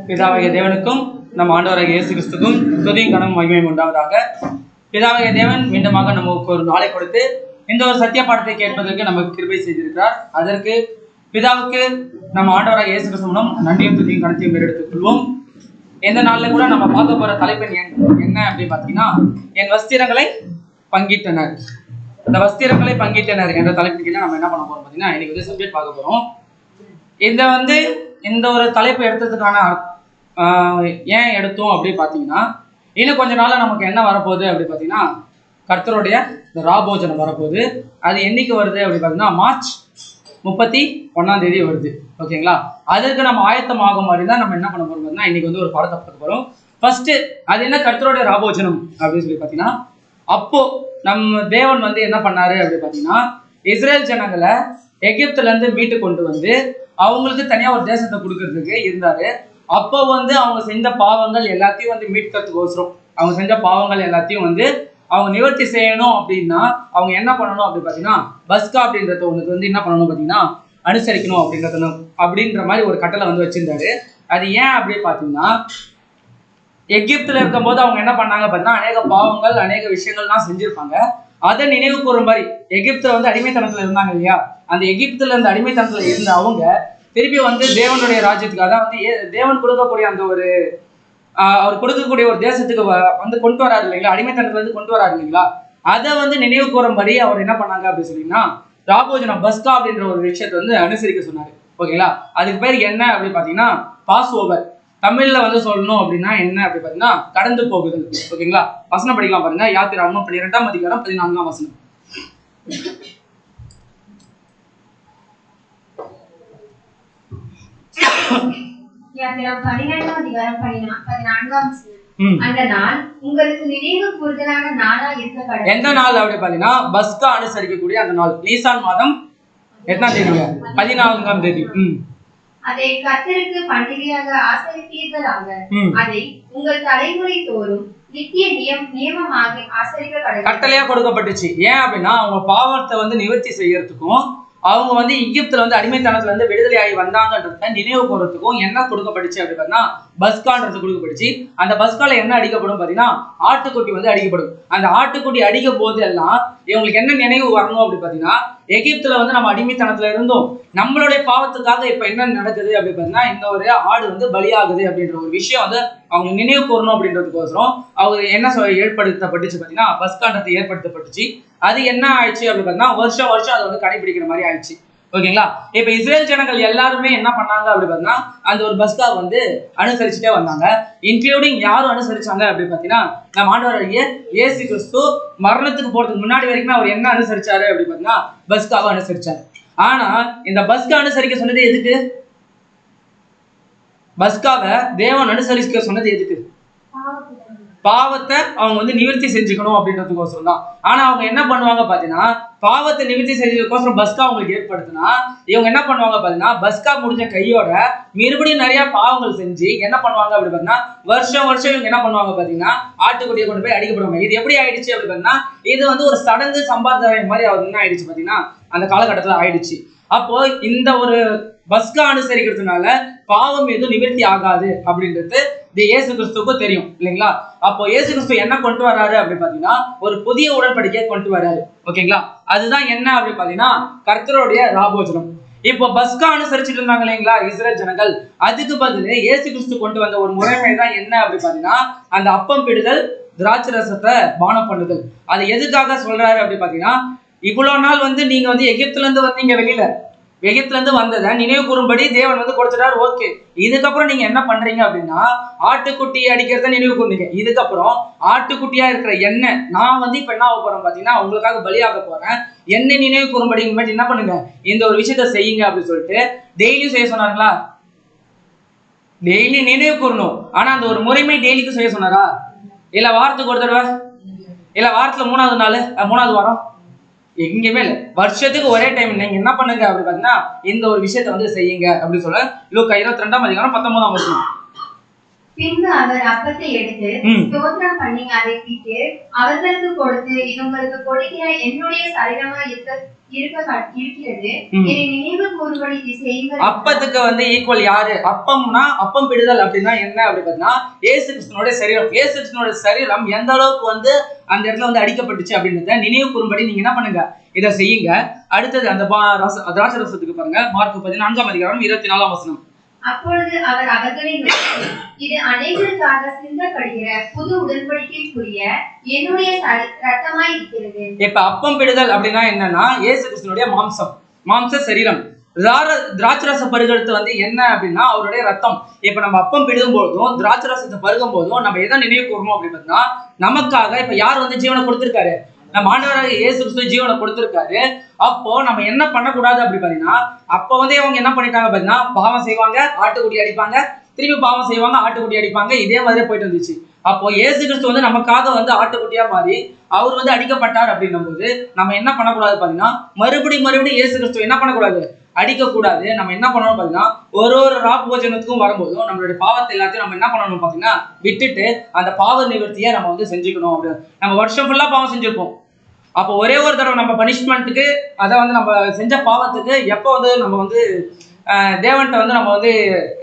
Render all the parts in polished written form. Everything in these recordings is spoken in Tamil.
பிதாவாகிய தேவனுக்கும் நம் ஆண்டவராகிய இயேசு கிறிஸ்துக்கும் துதியும் கனமும் மகிமையும் உண்டாவதாக. பிதாவாகிய தேவன் மீண்டுமாக நமக்கு ஒரு நாளை கொடுத்து இந்த ஒரு சத்திய பாடத்தை கேட்பதற்கு நமக்கு கிருபை செய்திருக்கிறார். அதற்கு பிதாவுக்கு நம்ம ஆண்டவராகிய இயேசு கிறிஸ்து மூலம் நன்றியும் துதியும் கனத்தையும் எடுத்துக் கொள்வோம். எந்த நாளில் கூட நம்ம பார்க்க போற தலைப்பின் என்ன அப்படின்னு பார்த்தீங்கன்னா, என் வஸ்திரங்களை பங்கிட்டனர். இந்த வஸ்திரங்களை பங்கிட்டனர் என்ற தலைப்பின் கீழே நம்ம என்ன பண்ண போறோம் பார்த்தீங்கன்னா, இன்னைக்கு வந்து சப்ஜெக்ட் பார்க்க போறோம். இந்த ஒரு தலைப்பு எடுத்ததுக்கான ஏன் எடுத்தோம் அப்படி பார்த்தீங்கன்னா, இன்னும் கொஞ்ச நாள்ல நமக்கு என்ன வரப்போகுது அப்படி பார்த்தீங்கன்னா, கர்த்தருடைய இந்த ராபோஜனம் வரப்போகுது. அது என்னைக்கு வருது அப்படி பார்த்தீங்கன்னா, மார்ச் 31 வருது. ஓகேங்களா? அதற்கு நம்ம ஆயத்தமாகும் மாதிரி தான் நம்ம என்ன பண்ண போறோம் பார்த்தீங்கன்னா, இன்னைக்கு வந்து ஒரு பாடத்தை பார்க்க போறோம். ஃபர்ஸ்ட் அது என்ன கர்த்தருடைய ராபோஜனம் அப்படின்னு சொல்லி பார்த்தீங்கன்னா, அப்போ நம்ம தேவன் வந்து என்ன பண்ணாரு அப்படி பார்த்தீங்கன்னா, இஸ்ரேல் ஜனங்களை எகிப்துல இருந்து மீட்டு கொண்டு வந்து அவங்களுக்கு தனியா ஒரு தேசத்தை கொடுக்கறதுக்கு இருந்தாரு. அப்போ வந்து அவங்க செஞ்ச பாவங்கள் எல்லாத்தையும் வந்து மீட்கிறதுக்கோசரம் அவங்க செஞ்ச பாவங்கள் எல்லாத்தையும் வந்து அவங்க நிவர்த்தி செய்யணும் அப்படின்னா அவங்க என்ன பண்ணணும் அப்படி பார்த்தீங்கன்னா, பஸ்கா அப்படின்றத ஒன்று வந்து என்ன பண்ணணும் பார்த்தீங்கன்னா, அனுசரிக்கணும் அப்படின்ற மாதிரி ஒரு கட்டளை வந்து வச்சிருந்தாரு. அது ஏன் அப்படி பார்த்தீங்கன்னா, எகிப்துல இருக்கும்போது அவங்க என்ன பண்ணாங்க பார்த்தீங்கன்னா, அநேக பாவங்கள் அநேக விஷயங்கள்லாம் செஞ்சிருப்பாங்க. அதை நினைவு கூறும் மாதிரி எகிப்துல வந்து அடிமைத்தனத்துல இருந்தாங்க இல்லையா, அந்த எகிப்துல இருந்து அடிமைத்தனத்துல இருந்த அவங்க திருப்பி வந்து தேவனுடைய ராஜ்யத்துக்கு, அதான் வந்து தேவன் கொடுக்கக்கூடிய அந்த ஒரு அவர் கொடுக்கக்கூடிய ஒரு தேசத்துக்கு வந்து கொண்டு வராரு இல்லைங்களா, அடிமைத்தனத்துல இருந்து கொண்டு வராரு இல்லைங்களா, அதை வந்து நினைவு கூறும்படி அவர் என்ன பண்ணாங்க அப்படின்னு சொன்னீங்கன்னா, ராபோஜனம் பஸ்கா அப்படின்ற ஒரு விஷயத்தை வந்து அனுசரிக்க சொன்னாரு. ஓகேங்களா? அதுக்கு பேர் என்ன அப்படி பாத்தீங்கன்னா, பாஸ் ஓவர். தமிழ்ல வந்து சொல்லணும் அப்படின்னா என்ன அப்படி பாத்தீங்கன்னா, கடந்து போகுதல். ஓகேங்களா? வசனம் படிக்கலாம் பாருங்க. யாத்திராகமம் 12ஆம் அதிகாரம் 14ஆம் வசனம். எந்த நாள் அப்படி பாத்தீங்கன்னா, பஸ்கா அனுசரிக்கக்கூடிய அந்த நாள் நீசான் மாதம் எத்தனாம் தேதிங்க? 14ஆம் தேதி. அதை கர்த்தருக்கு பண்டிகையாக ஆசரிப்பீர்களாக. அதை உங்கள் தலைமுறை தோறும் நித்திய நியமமாக ஆசரிக்க கட்டளையா கொடுக்கப்பட்டுச்சு. ஏன் அப்படின்னா, அவங்க பாவத்தை வந்து நிவர்த்தி செய்யறதுக்கும் அவங்க வந்து எகிப்துல வந்து அடிமைத்தனத்துல இருந்து விடுதலை ஆகி வந்தாங்கன்றத நினைவு கூறதுக்கும் என்ன கொடுக்கப்பட்டுச்சு அப்படி பார்த்தீங்கன்னா, பஸ்கான்றது கொடுக்கப்பட்டுச்சு. அந்த பஸ்கால என்ன அடிக்கப்படும் பார்த்தீங்கன்னா, ஆட்டுக்குட்டி வந்து அடிக்கப்படும். அந்த ஆட்டுக்குட்டி அடிக்கும் போது எல்லாம் இவங்களுக்கு என்ன நினைவு வரணும் அப்படி பார்த்தீங்கன்னா, எகிப்துல வந்து நம்ம அடிமைத்தனத்துல இருந்தோம், நம்மளுடைய பாவத்துக்காக இப்ப என்ன நடக்குது அப்படி பார்த்தீங்கன்னா, இந்த ஒரு ஆடு வந்து பலியாகுது அப்படின்ற ஒரு விஷயம் வந்து அவங்க நினைவு கூறணும் அப்படின்றதுக்கோசரம் அவங்க என்ன ஏற்படுத்தப்பட்டுச்சு பார்த்தீங்கன்னா, பஸ்காண்டத்தை ஏற்படுத்தப்பட்டுச்சு. அது என்ன ஆயிடுச்சு அப்படி பார்த்தீங்கன்னா, வருஷம் வருஷம் அதை வந்து கடைபிடிக்கிற மாதிரி ஆயிடுச்சு. ஓகேங்களா? இப்ப இஸ்ரேல் ஜனங்கள் எல்லாருமே என்ன பண்ணாங்க அப்படி பார்த்தீங்கன்னா, அந்த ஒரு பஸ்கா வந்து அனுசரிச்சுட்டே வந்தாங்க. இன்க்ளூடிங் யாரும் அனுசரிச்சாங்க அப்படி பார்த்தீங்கன்னா, நம்ம ஆண்டவராகிய இயேசு கிறிஸ்து மரணத்துக்கு போறதுக்கு முன்னாடி வரைக்கும் அவர் என்ன அனுசரிச்சாரு அப்படி பார்த்தீங்கன்னா, பஸ்காவை அனுசரிச்சாரு. ஆனா இந்த பஸ்கா அனுசரிக்க சொன்னது எதுக்கு? பஸ்காவை தேவன் அனுசரிக்க சொன்னது எதுக்கு? பாவத்தை அவங்க வந்து நிவர்த்தி செஞ்சுக்கணும் அப்படின்றதுக்கோசரம் தான். ஆனா அவங்க என்ன பண்ணுவாங்க பாத்தீங்கன்னா, பாவத்தை நிவர்த்தி செஞ்சதுக்கோசரம் பஸ்கா அவங்களுக்கு ஏற்படுத்தினா இவங்க என்ன பண்ணுவாங்க பாத்தீங்கன்னா, பஸ்கா முடிஞ்ச கையோட மறுபடியும் நிறைய பாவங்கள் செஞ்சு என்ன பண்ணுவாங்க அப்படி பாத்தீங்கன்னா, வருஷம் வருஷம் இவங்க என்ன பண்ணுவாங்க பாத்தீங்கன்னா, ஆட்டுக்குட்டியை கொண்டு போய் அடிக்கப்படுவாங்க. இது எப்படி ஆயிடுச்சு அப்படி பாத்தீங்கன்னா, இது வந்து ஒரு சடங்கு சம்பிரதாயம் மாதிரி அவர் என்ன ஆயிடுச்சு பாத்தீங்கன்னா, அந்த காலகட்டத்துல ஆயிடுச்சு. அப்போ இந்த ஒரு பஸ்கா அனுசரிக்கிறதுனால பாவம் எதுவும் நிவர்த்தி ஆகாது அப்படின்றது இயேசு கிறிஸ்துவுக்கும் தெரியும் இல்லைங்களா? அப்போ இயேசு கிறிஸ்து என்ன கொண்டு வராரு அப்படி பாத்தீங்கன்னா, ஒரு புதிய உடன்படிக்கையை கொண்டு வராரு. ஓகேங்களா? அதுதான் என்ன அப்படி பாத்தீங்கன்னா, கர்த்தருடைய ராபோஜனம். இப்போ பஸ்கா அனுசரிச்சுட்டு இருந்தாங்க இல்லைங்களா இஸ்ரேல் ஜனங்கள், அதுக்கு பதில் இயேசு கிறிஸ்து கொண்டு வந்த ஒரு முறைமை தான் என்ன அப்படி பாத்தீங்கன்னா, அந்த அப்பம் பிடுதல், திராட்சை ரசத்தை பானம் பண்ணுதல். அது எதுக்காக சொல்றாரு அப்படி பாத்தீங்கன்னா, இவ்வளவு நாள் வந்து நீங்க வந்து எகிப்துல இருந்து வந்தீங்க, எகிப்துல இருந்து வந்ததை நினைவு கூறும்படி தேவன் வந்து கொடுத்துட்டாரு. ஓகே, இதுக்கப்புறம் நீங்க என்ன பண்றீங்க அப்படின்னா, ஆட்டுக்குட்டி அடிக்கிறத நினைவு கூர்ந்தீங்க. இதுக்கப்புறம் ஆட்டுக்குட்டியா இருக்கிற என்ன நான் வந்து இப்ப என்ன ஆக போறேன் பாத்தீங்கன்னா, உங்களுக்காக பலியாக போறேன், என்ன நினைவு கூறும்படி என்ன பண்ணுங்க, இந்த ஒரு விஷயத்த செய்யுங்க அப்படின்னு சொல்லிட்டு டெய்லியும் செய்ய சொன்னாங்களா? டெய்லி நினைவு கூறணும். ஆனா அந்த ஒரு முறைமை டெய்லிக்கு செய்ய சொன்னாரா? இல்ல வாரத்துக்கு ஒரு தடவை, இல்ல வாரத்துல 3வது நாள் 3வது வாரம், எங்கேயுமே இல்லை. வருஷத்துக்கு ஒரே டைம் நீங்க என்ன பண்ணுங்க அப்படி பாத்தீங்கன்னா, இந்த ஒரு விஷயத்த வந்து செய்யுங்க அப்படின்னு சொல்ல லூக்கா 22ஆம் அதிகாரம் 19ஆம் வசனம். பின்பு அவர் அப்பத்தை எடுத்து ஸ்தோத்திரம் பண்ணி அதை பிட்டு அவர்களுக்கு கொடுத்து, இது உங்களுக்கு கொடுக்கிற என்னுடைய சரீரமா இருக்கிறது, என்னை நினைவு கூறும்படி இதை செய்யுங்கள். அப்பத்துக்கு வந்து ஈக்குவல் யாரு? அப்பம்னா, அப்பம் பிடுதல் அப்படின்னா என்ன அப்படி பார்த்தீங்கன்னா இயேசு கிறிஸ்துவோட சரீரம். இயேசு கிறிஸ்துவோட சரீரம் எந்த அளவுக்கு வந்து அந்த இடத்துல வந்து அடிக்கப்பட்டுச்சு அப்படின்றத நினைவு கூறும்படி நீங்க என்ன பண்ணுங்க, இதை செய்யுங்க. அடுத்தது அந்த திராட்சை ரசத்துக்கு பாருங்க, மார்க் 14:24. அப்பொழுது அவர் அவர்களை நோக்கி, இது அனைவருக்காக சிந்தப்படுகிற புது உடன்படிக்கைக்குரிய என்னுடைய ரத்தமாய் இருக்கிறது. இப்ப அப்பம் பிடுதல் அப்படின்னா என்னன்னா இயேசு கிறிஸ்துனுடைய மாம்ச சரீரம். திராட்சரச பருகிறது வந்து என்ன அப்படின்னா அவருடைய ரத்தம். இப்ப நம்ம அப்பம் பிடுகும் போதும் திராட்சை ரசத்தை பருகும் போதும் நம்ம எதை நினைவு கூறணும் அப்படின்னு பார்த்தீங்கன்னா, நமக்காக இப்ப யார் வந்து ஜீவனை கொடுத்திருக்காரு? நம்ம ஆண்டவராக இயேசு கிறிஸ்து ஜீவனை கொடுத்திருக்காரு. அப்போ நம்ம என்ன பண்ணக்கூடாது அப்படி பாத்தீங்கன்னா, அப்ப வந்து அவங்க என்ன பண்ணிட்டாங்க பாத்தீங்கன்னா, பாவம் செய்வாங்க, ஆட்டுக்குட்டி அடிப்பாங்க, திருப்பி பாவம் செய்வாங்க, ஆட்டுக்குட்டி அடிப்பாங்க, இதே மாதிரி போயிட்டு இருந்துச்சு. அப்போ இயேசு கிறிஸ்து வந்து நமக்காக வந்து ஆட்டுக்குட்டியா மாறி அவர் வந்து அடிக்கப்பட்டார் அப்படின்னும் போது நம்ம என்ன பண்ணக்கூடாது பாத்தீங்கன்னா, மறுபடியும் இயேசு கிறிஸ்து என்ன பண்ணக்கூடாது, அடிக்கக்கூடாது. நம்ம என்ன பண்ணணும் பாத்தீங்கன்னா, ஒரு ராபோஜனத்துக்கும் வரும்போதும் நம்மளுடைய பாவத்தை எல்லாத்தையும் நம்ம என்ன பண்ணணும் பாத்தீங்கன்னா விட்டுட்டு அந்த பாவ நிவர்த்தியை நம்ம வந்து செஞ்சுக்கணும். அப்படின்னு நம்ம வருஷம் ஃபுல்லா பாவம் செஞ்சிருப்போம். அப்போ ஒரே ஒரு தடவை நம்ம பனிஷ்மெண்ட்டுக்கு, அதை வந்து நம்ம செஞ்ச பாவத்துக்கு எப்போ வந்து நம்ம வந்து தேவன்கிட்ட வந்து நம்ம வந்து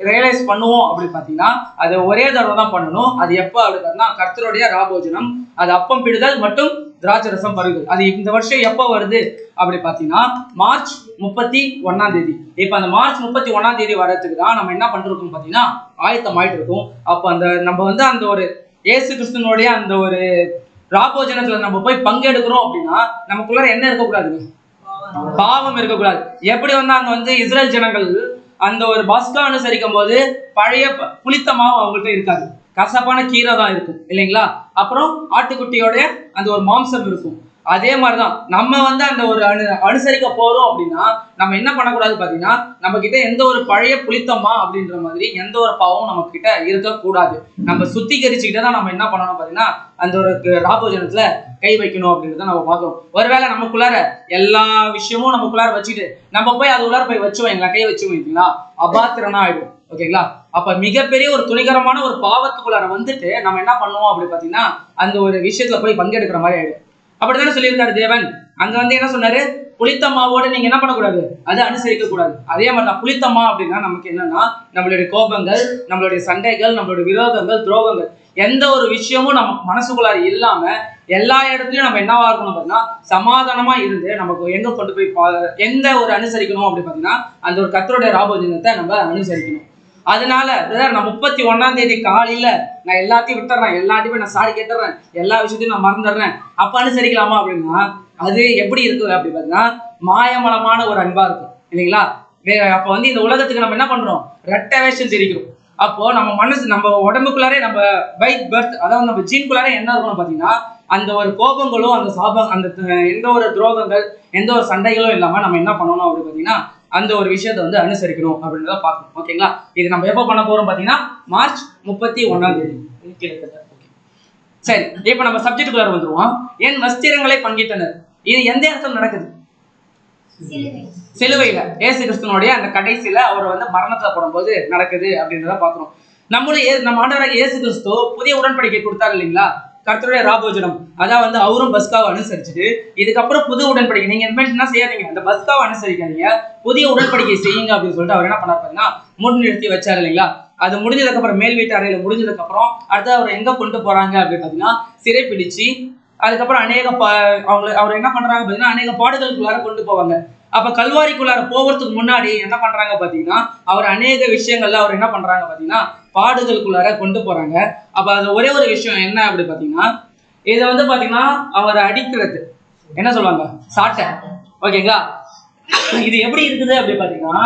ரியலைஸ் பண்ணுவோம் அப்படி பார்த்தீங்கன்னா, அது ஒரே தடவை தான் பண்ணணும். அது எப்போ அப்படி பார்த்தீங்கன்னா கர்த்தருடைய ராபோஜனம், அது அப்பம் பிடுதல் மற்றும் திராட்சை ரசம் பருகுதல். அது இந்த வருஷம் எப்போ வருது அப்படி பார்த்தீங்கன்னா மார்ச் 31. இப்போ அந்த மார்ச் 31 வர்றதுக்கு தான் நம்ம என்ன பண்ணிருக்கோம் பார்த்தீங்கன்னா ஆயத்தமாயிட்டு இருக்கும். அப்போ அந்த நம்ம வந்து அந்த ஒரு இயேசு கிறிஸ்துவனுடைய அந்த ஒரு ராபோஜனத்துல நம்ம போய் பங்கெடுக்கிறோம் அப்படின்னா நமக்குள்ளார என்ன இருக்கக்கூடாதுங்க, பாவம் இருக்கக்கூடாது. எப்படி வந்து அங்க வந்து இஸ்ரேல் ஜனங்கள் அந்த ஒரு பஸ்கா அனுசரிக்கும் போது பழைய புளித்த மாவு அவங்கள்ட்ட இருக்காது, கசப்பான கீரை தான் இருக்கும் இல்லைங்களா. அப்புறம் ஆட்டுக்குட்டியோட அந்த ஒரு மாம்சம் இருக்கும். அதே மாதிரிதான் நம்ம வந்து அந்த ஒரு அனுசரிக்க போறோம் அப்படின்னா நம்ம என்ன பண்ணக்கூடாது பாத்தீங்கன்னா, நம்ம கிட்ட எந்த ஒரு பழைய புளித்தமா அப்படின்ற மாதிரி எந்த ஒரு பாவமும் நம்ம கிட்ட இருக்கக்கூடாது. நம்ம சுத்திகரிச்சுக்கிட்டே தான் நம்ம என்ன பண்ணணும் பாத்தீங்கன்னா அந்த ஒரு ராபோஜனத்துல கை வைக்கணும் அப்படின்றத நம்ம பார்க்கணும். ஒருவேளை நமக்குள்ளார எல்லா விஷயமும் நமக்குள்ளார வச்சுட்டு நம்ம போய் அது உள்ளார போய் வச்சு வைங்களா, கை வச்சு வைங்களா, அபாத்திரனா ஆயிடும். ஓகேங்களா. அப்ப மிகப்பெரிய ஒரு துணிகரமான ஒரு பாவத்துக்குள்ளார வந்துட்டு நம்ம என்ன பண்ணுவோம் அப்படி பாத்தீங்கன்னா அந்த ஒரு விஷயத்துல போய் பங்கெடுக்கிற மாதிரி ஆயிடும். அப்படித்தானே சொல்லியிருக்காரு தேவன். அங்க வந்து என்ன சொன்னாரு, புளித்த மாவோட நீங்க என்ன பண்ணக்கூடாது, அதை அனுசரிக்க கூடாது. அதே மாதிரிதான் புளித்தமா அப்படின்னா நமக்கு என்னன்னா நம்மளுடைய கோபங்கள், நம்மளுடைய சண்டைகள், நம்மளுடைய விரோதங்கள், துரோகங்கள், எந்த ஒரு விஷயமும் நம்ம மனசுக்குள்ளார இல்லாம எல்லா இடத்துலயும் நம்ம என்னவா இருக்கணும் பார்த்தீங்கன்னா சமாதானமா இருந்து நமக்கு எங்க கொண்டு போய் எந்த ஒரு அனுசரிக்கணும் அப்படி பார்த்தீங்கன்னா அந்த ஒரு கர்த்தருடைய ராபோஜனத்தை நம்ம அனுசரிக்கணும். அதனால நான் 31 காலையில நான் எல்லாத்தையும் விட்டுறேன், எல்லாத்தையுமே நான் சாரி கேட்டுறேன், எல்லா விஷயத்தையும் நான் மறந்துடுறேன், அப்ப அனுசரிக்கலாமா அப்படின்னா அது எப்படி இருக்கு அப்படி பார்த்தீங்கன்னா மாயமலமான ஒரு அன்பா இருக்கும் இல்லைங்களா. அப்ப வந்து இந்த உலகத்துக்கு நம்ம என்ன பண்றோம், ரெட்டை வேஷம் தெரிக்கிறோம். அப்போ நம்ம மனசு, நம்ம உடம்புக்குள்ளாரே, நம்ம பை பர்த், அதாவது நம்ம ஜீன்குள்ளாரே என்ன இருக்கணும் பாத்தீங்கன்னா அந்த ஒரு கோபங்களும் அந்த சாபம், அந்த எந்த ஒரு துரோகங்கள், எந்த ஒரு சண்டைகளும் இல்லாம நம்ம என்ன பண்ணணும் அப்படி பாத்தீங்கன்னா அந்த ஒரு விஷயத்தை வந்து அனுசரிக்கணும் அப்படின்றத பார்க்கணும். ஓகேங்களா. இது நம்ம எப்போ பண்ண போறோம் பாத்தீங்கன்னா மார்ச் 31. சரி, இப்ப நம்ம சப்ஜெக்டுக்குள்ளார வந்துருவோம். என் வஸ்திரங்களை பங்கிட்டனர். இது எந்த இடத்துல நடக்குது? சிலுவையில இயேசு கிறிஸ்துவனுடைய அந்த கடைசியில அவர் வந்து மரணத்துல போடும்போது நடக்குது அப்படின்றத பாக்குறோம். நம்ம ஆண்டவராகிய இயேசு கிறிஸ்து புதிய உடன்படிக்கை கொடுத்தாரு இல்லைங்களா, கர்த்தருடைய ராபோஜனம். அதான் வந்து அவரும் பஸ்காவை அனுசரிச்சுட்டு இதுக்கப்புறம் புது உடன்படிக்கை நீங்க என்ன செய்யாதீங்க, அந்த பஸ்காவை அனுசரிக்காதீங்க, புதிய உடன்படிக்கை செய்யுங்க அப்படின்னு சொல்லிட்டு அவர் என்ன பண்ணார் பாத்தீங்கன்னா முன் நிறுத்தி வச்சாரு இல்லைங்களா. அது முடிஞ்சதுக்கு அப்புறம் மேல் வீட்டு அறையில முடிஞ்சதுக்கு அப்புறம் அடுத்து அவர் எங்க கொண்டு போறாங்க அப்படின்னு பாத்தீங்கன்னா சிறை பிடிச்சு அதுக்கப்புறம் அவர் என்ன பண்றாங்க பாத்தீங்கன்னா அநேக பாடுகளுக்குள்ளார கொண்டு போவாங்க. அப்ப கல்வாரிக்குள்ளார போவதுக்கு முன்னாடி என்ன பண்றாங்க பாத்தீங்கன்னா அவர் அநேக விஷயங்கள்ல அவர் என்ன பண்றாங்க பாத்தீங்கன்னா பாடுகளுக்குள்ளார கொண்டு போறாங்க. அப்ப அது ஒரே ஒரு விஷயம் என்ன அப்படி பாத்தீங்கன்னா இதை வந்து பாத்தீங்கன்னா அவரை அடிக்கிறது என்ன சொல்லுவாங்க, சாட்டை. ஓகேங்களா. இது எப்படி இருக்குது அப்படி பாத்தீங்கன்னா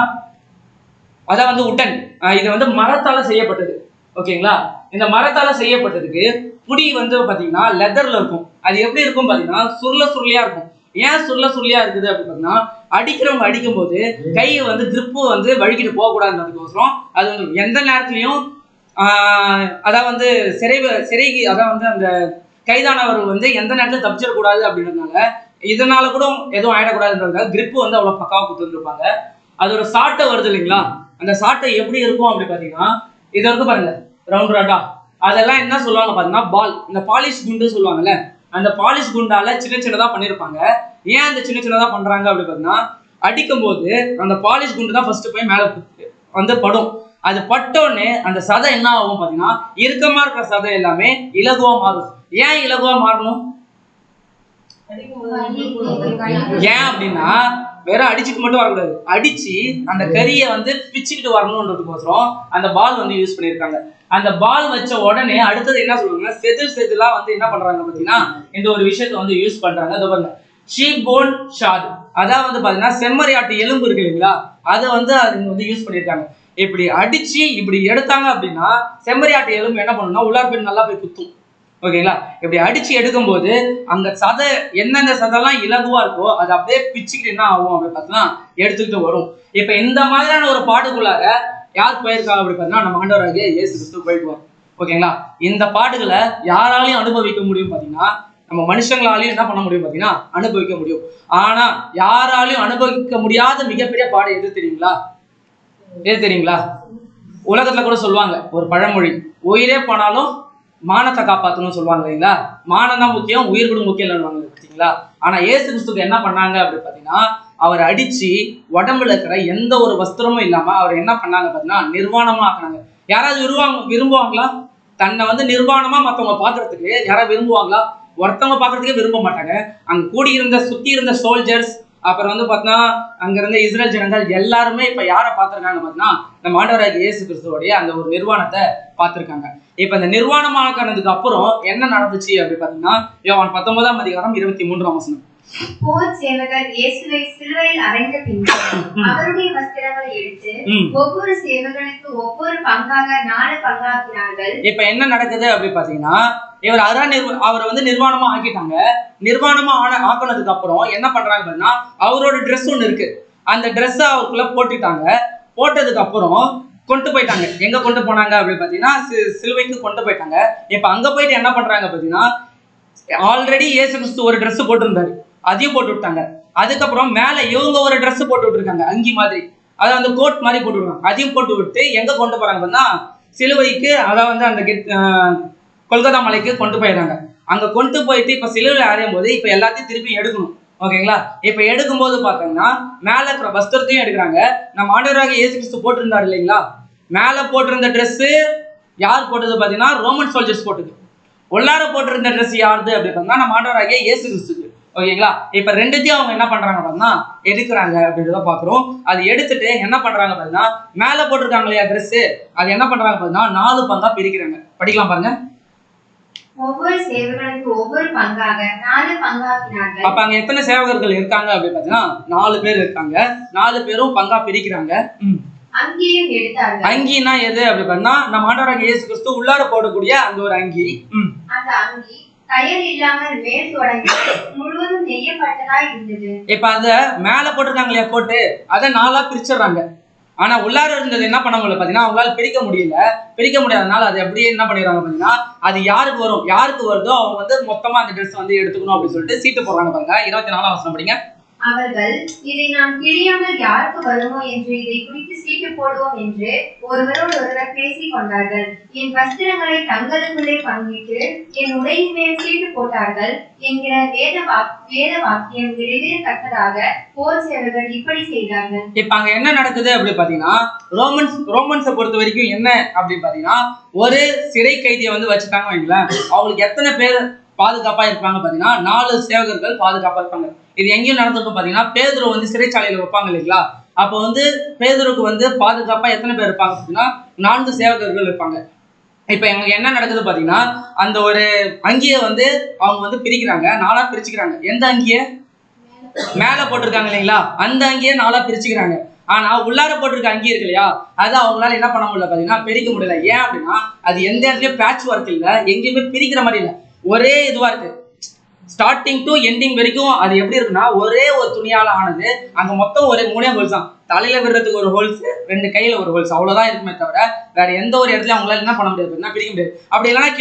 அதான் வந்து உட்டன், இது வந்து மரத்தால செய்யப்பட்டது. ஓகேங்களா. இந்த மரத்தால செய்யப்பட்டதுக்கு புடி வந்து பாத்தீங்கன்னா லெதர்ல இருக்கும். அது எப்படி இருக்கும் பாத்தீங்கன்னா சுருளையா இருக்கும். ஏன் சுருளையா இருக்குது அப்படின்னு பாத்தீங்கன்னா அடிக்கிறவங்க அடிக்கும் போது கை வந்து கிரிப்பு வந்து வழுக்கிட்டு போக கூடாதுன்றதுக்கோசரம் அது வந்து எந்த நேரத்துலயும் அதான் வந்து சிறைக்கு அதான் வந்து அந்த கைதானவர்கள் வந்து எந்த நேரத்துல தப்பிச்சிடக்கூடாது அப்படின்றதுனால இதனால கூட எதுவும் ஆயிடக்கூடாதுன்றதுக்காக கிரிப்பு வந்து அவ்வளவு பக்காவா கொடுத்துருப்பாங்க. அது ஒரு சாட்டை வருது இல்லைங்களா, அந்த சாட்டை எப்படி இருக்கும் அப்படி பாத்தீங்கன்னா இது வந்து பாருங்க, ரவுண்ட் ரவுண்டா, அதெல்லாம் என்ன சொல்லுவாங்க பாத்தீங்கன்னா பால். இந்த பாலிஷ் குண்டு சொல்லுவாங்கல்ல, அந்த பாலிஷ் குண்டால சின்ன சின்னதா பண்ணிருப்பாங்க. ஏன் அந்த சின்ன சின்னதா பண்றாங்க அப்படி பாத்தீங்கன்னா, அடிக்கும் போது அந்த பாலிஷ் குண்டு தான் ஃபர்ஸ்ட் போய் மேல வந்து படும். அது பட்டோடனே அந்த சதை என்ன ஆகும் பாத்தீங்கன்னா, இறுக்கமா இருக்கிற சதை எல்லாமே இலகுவா மாறும். ஏன் இலகுவா மாறணும்? ஏன் அப்படின்னா வேற அடிச்சுட்டு மட்டும் வரக்கூடாது, அடிச்சு அந்த கறியை வந்து பிச்சுக்கிட்டு வரணும்ன்றதுக்கோசரம் அந்த பால் வந்து யூஸ் பண்ணியிருக்காங்க. அந்த பால் வச்ச உடனே அடுத்தது என்ன சொல்லுவாங்க, செதிலா வந்து என்ன பண்றாங்க பாத்தீங்கன்னா இந்த ஒரு விஷயத்த வந்து யூஸ் பண்றாங்க. அது பாருங்க, ஷீப் போன் ஷாட், அதான் வந்து பாத்தீங்கன்னா செம்மறியாட்டு எலும்பு இருக்கு இல்லைங்களா, அதை வந்து அவங்க வந்து யூஸ் பண்ணியிருக்காங்க. இப்படி அடிச்சு இப்படி எடுத்தாங்க அப்படின்னா செம்மறியாட்டு எலும்பு என்ன பண்ணணும்னா உள்ளார போய் நல்லா போய் குத்தும். ஓகேங்களா, இப்படி அடிச்சு எடுக்கும் போது அந்த சதை எந்தெந்த சதைலாம் இலகுவா இருக்கோ அது அப்படியே பிச்சுக்கிட்டு என்ன ஆகும் அப்படி பார்த்தீங்கன்னா எடுத்துக்கிட்டு வரும். இப்ப இந்த மாதிரியான ஒரு பாட்டுக்குள்ளார யார் போயிருக்கா அப்படி பார்த்தீங்கன்னா நம்ம ஆண்டவராகிய இயேசு கிறிஸ்து போயிடுவார். ஓகேங்களா, இந்த பாட்டுகளை யாராலையும் அனுபவிக்க முடியும் பார்த்தீங்கன்னா, நம்ம மனுஷங்களாலையும் என்ன பண்ண முடியும் பார்த்தீங்கன்னா அனுபவிக்க முடியும். ஆனா யாராலையும் அனுபவிக்க முடியாத மிகப்பெரிய பாடம் எது தெரியுங்களா? எது தெரியுங்களா? உலகத்துல கூட சொல்லுவாங்க ஒரு பழமொழி, உயிரே போனாலும் மானத்தை காப்பாற்றணும்னு சொல்லுவாங்க இல்லைங்களா. மானம் தான் முக்கியம், உயிர் கூட முக்கியம் இல்லைன்னு பார்த்தீங்களா. ஆனா ஏசு கிறிஸ்துக்கு என்ன பண்ணாங்க அப்படின்னு பார்த்தீங்கன்னா, அவர் அடிச்சு உடம்புல இருக்கிற எந்த ஒரு வஸ்திரமும் இல்லாம அவர் என்ன பண்ணாங்க பார்த்தீங்கன்னா நிர்வாணமா ஆக்குனாங்க. யாராவது விரும்புவாங்களா? தன்னை வந்து நிர்வாணமா மற்றவங்க பாக்குறதுக்கு யாராவது விரும்புவாங்களா? ஒருத்தவங்க பாக்குறதுக்கே விரும்ப மாட்டாங்க. அங்க சுத்தி இருந்த சோல்ஜர்ஸ், அப்புறம் வந்து பார்த்தீங்கன்னா அங்க இருந்த இஸ்ரேல் ஜனங்கள் எல்லாருமே இப்ப யாரை பார்த்திருக்காங்க பார்த்தீங்கன்னா நம்ம ஆண்டவராகிய இயேசு கிறிஸ்துவோடைய அந்த ஒரு நிர்வாணத்தை பார்த்திருக்காங்க. இப்ப இந்த நிர்வாணமானதுக்கு அப்புறம் என்ன நடந்துச்சு அப்படி பார்த்தீங்கன்னா யோவான் 19ஆம் அதிகாரம் 23ஆம் வசனம். போர் சேவகர் இயேசுவை சிலுவையில் அறைந்த பின்பு அவருடைய வஸ்திரங்களை எடுத்து ஒவ்வொரு சேவகனுக்கு ஒவ்வொரு பங்காக 4 பங்காக்கினார்கள். இப்ப என்ன நடக்குது அப்படி பாத்தீங்கன்னா, அவரை வந்து நிர்வாணமா ஆக்கிட்டாங்க. நிர்வாணமா ஆக்கினதுக்கு அப்புறம் என்ன பண்றாங்க பாத்தீங்கன்னா, அவரோட ட்ரெஸ் ஒண்ணு இருக்கு, அந்த ட்ரெஸ் அவருக்குள்ள போட்டுட்டாங்க. போட்டதுக்கு அப்புறம் கொண்டு போயிட்டாங்க. எங்க கொண்டு போனாங்க அப்படி பாத்தீங்கன்னா சிலுவைக்கு கொண்டு போயிட்டாங்க. இப்ப அங்க போயிட்டு என்ன பண்றாங்க பாத்தீங்கன்னா, ஆல்ரெடி இயேசு கிறிஸ்து ஒரு ட்ரெஸ் போட்டிருந்தாரு, அதையும் போட்டு விட்டாங்க. அதுக்கப்புறம் மேல இவங்க ஒரு ட்ரெஸ் போட்டு விட்டுருக்காங்க, அங்கி மாதிரி, அதை வந்து கோட் மாதிரி போட்டு விடுவாங்க, அதையும் போட்டு விட்டு எங்க கொண்டு போறாங்கன்னா சிலுவைக்கு, அதாவது அந்த கொல்கத்தா மலைக்கு கொண்டு போயிடுறாங்க. அங்க கொண்டு போயிட்டு இப்ப சிலுவையில் அறையும் போது இப்ப எல்லாத்தையும் திருப்பி எடுக்கணும். ஓகேங்களா, இப்ப எடுக்கும் போது பாத்தீங்கன்னா மேல இருக்கிற வஸ்திரத்தையும் எடுக்கிறாங்க. நம்ம ஆண்டவராகிய இயேசு கிறிஸ்து போட்டிருந்தாரு இல்லைங்களா, மேல போட்டிருந்த ட்ரெஸ் யார் போட்டது பாத்தீங்கன்னா ரோமன் சோல்ஜர்ஸ் போட்டது. உள்ளார போட்டிருந்த ட்ரெஸ் யாருது அப்படி பார்த்தீங்கன்னா நம்ம ஆண்டவராகிய இயேசு கிறிஸ்துக்கு. ஓகேங்களா, இப்ப ரெண்டுத்தையும் அவங்க என்ன பண்றாங்க பார்த்தீங்கன்னா எடுக்கிறாங்க அப்படின்றத பாக்குறோம். அது எடுத்துட்டு என்ன பண்றாங்க பார்த்தீங்கன்னா மேல போட்டிருக்காங்க இல்லையா ட்ரெஸ், அது என்ன பண்றாங்க பார்த்தீங்கன்னா 4 பங்கா பிரிக்கிறாங்க. படிக்கலாம் பாருங்க. ஒவ்வொரு சேவகனுக்கு ஒவ்வொரு பங்காக 4 பங்காக்கினார்கள். அப்ப அங்க எத்தனை சேவகர்கள் இருக்காங்க அப்படி பார்த்தீங்கன்னா 4 பேர் இருக்காங்க. 4 பேரும் பங்கா பிரிக்கிறாங்க. அங்கியும் எடுத்தார்கள். அங்கினா எது அப்படி பார்த்தா நம்ம ஆண்டவராகிய இயேசு கிறிஸ்து உள்ளார போடக்கூடிய அந்த ஒரு அங்கி. அந்த அங்கி கயர் இல்லாமல் மேல் தொடங்கி முழுவதும் நெய்யப்பட்டதா இருந்தது. இப்ப அத மேல போட்டிருக்காங்க இல்லையா கோட்டு, அதை 4ஆ பிரிச்சிடறாங்க. ஆனா உள்ளார இருந்தது என்ன பண்ண முடியல பாத்தீங்கன்னா அவங்களால பிரிக்க முடியாதனால அது அப்படியே என்ன பண்ணிடுறாங்க பாத்தீங்கன்னா, அது யாருக்கு வருதோ அவங்க வந்து மொத்தமா அந்த ட்ரெஸ் வந்து எடுத்துக்கணும் அப்படின்னு சொல்லிட்டு சீட்டு போடுறாங்க பாருங்க. 24ஆம் வசனம் படிங்க. அவர்கள் இதை நாம் கிழியாமல் யாருக்கு வருமோ என்று இதை குறித்து சீட்டு போடுவோம் என்று ஒருவரோடு ஒருவர் பேசிக் கொண்டார்கள். என் வஸ்திரங்களை தங்களுக்குள்ளே பங்கிட்டு என் உடையின் மேல் சீட்டு போட்டார்கள் என்கிற வேத வாக்கியம் நிறைவேறத்தக்கதாக போர் சேவகர்கள் இப்படி செய்தார்கள். இப்ப அங்க என்ன நடக்குது அப்படி பாத்தீங்கன்னா ரோமன்ஸை பொறுத்த வரைக்கும் என்ன அப்படி பாத்தீங்கன்னா, ஒரு சிறை கைதியை வந்து வச்சுட்டாங்க வைங்களேன், அவங்களுக்கு எத்தனை பேர் பாதுகாப்பா இருப்பாங்க பாத்தீங்கன்னா 4 சேவகர்கள் பாதுகாப்பா இருப்பாங்க. இது எங்கேயும் நடந்திருக்கும் பாத்தீங்கன்னா பேதுரு வந்து சிறைச்சாலையில வைப்பாங்க இல்லைங்களா, அப்ப வந்து பேதுருக்கு வந்து பாதுகாப்பா எத்தனை பேர் இருப்பாங்க பாத்தீங்கன்னா 4 சேவகர்கள் இருப்பாங்க. இப்ப எங்களுக்கு என்ன நடக்குது பாத்தீங்கன்னா, அந்த ஒரு அங்கியை வந்து அவங்க வந்து பிரிக்கிறாங்க, 4ஆ பிரிச்சுக்கிறாங்க. எந்த அங்கியை மேல போட்டிருக்காங்க இல்லைங்களா, அந்த அங்கியை 4ஆ பிரிச்சுக்கிறாங்க. ஆனா உள்ளார போட்டிருக்க அங்கி இருக்கு இல்லையா, அது அவங்களால என்ன பண்ண முடியல பாத்தீங்கன்னா பிரிக்க முடியல. ஏன் அப்படின்னா அது எந்த இடத்துலயும் பேட்ச் ஒர்க் இல்ல, எங்கேயுமே பிரிக்கிற மாதிரி இல்லை, ஒரே இதுவா இருக்கு. ஸ்டார்டிங் டு எண்டிங் வரைக்கும் அது எப்படி இருக்குன்னா ஒரே ஒரு துணியால ஆனது. அங்க மொத்தம் ஒரே 3 ஹோல்ஸ் தான், தலையில விடுறதுக்கு ஒரு ஹோல்ஸ், 2 கையில ஒரு ஹோல்ஸ், அவ்வளவுதான் இருக்குமே தவிர வேற எந்த ஒரு இடத்துல அவங்களால என்ன பண்ண முடியாது, பிரிக்க முடியாது. அப்படி இல்லைன்னா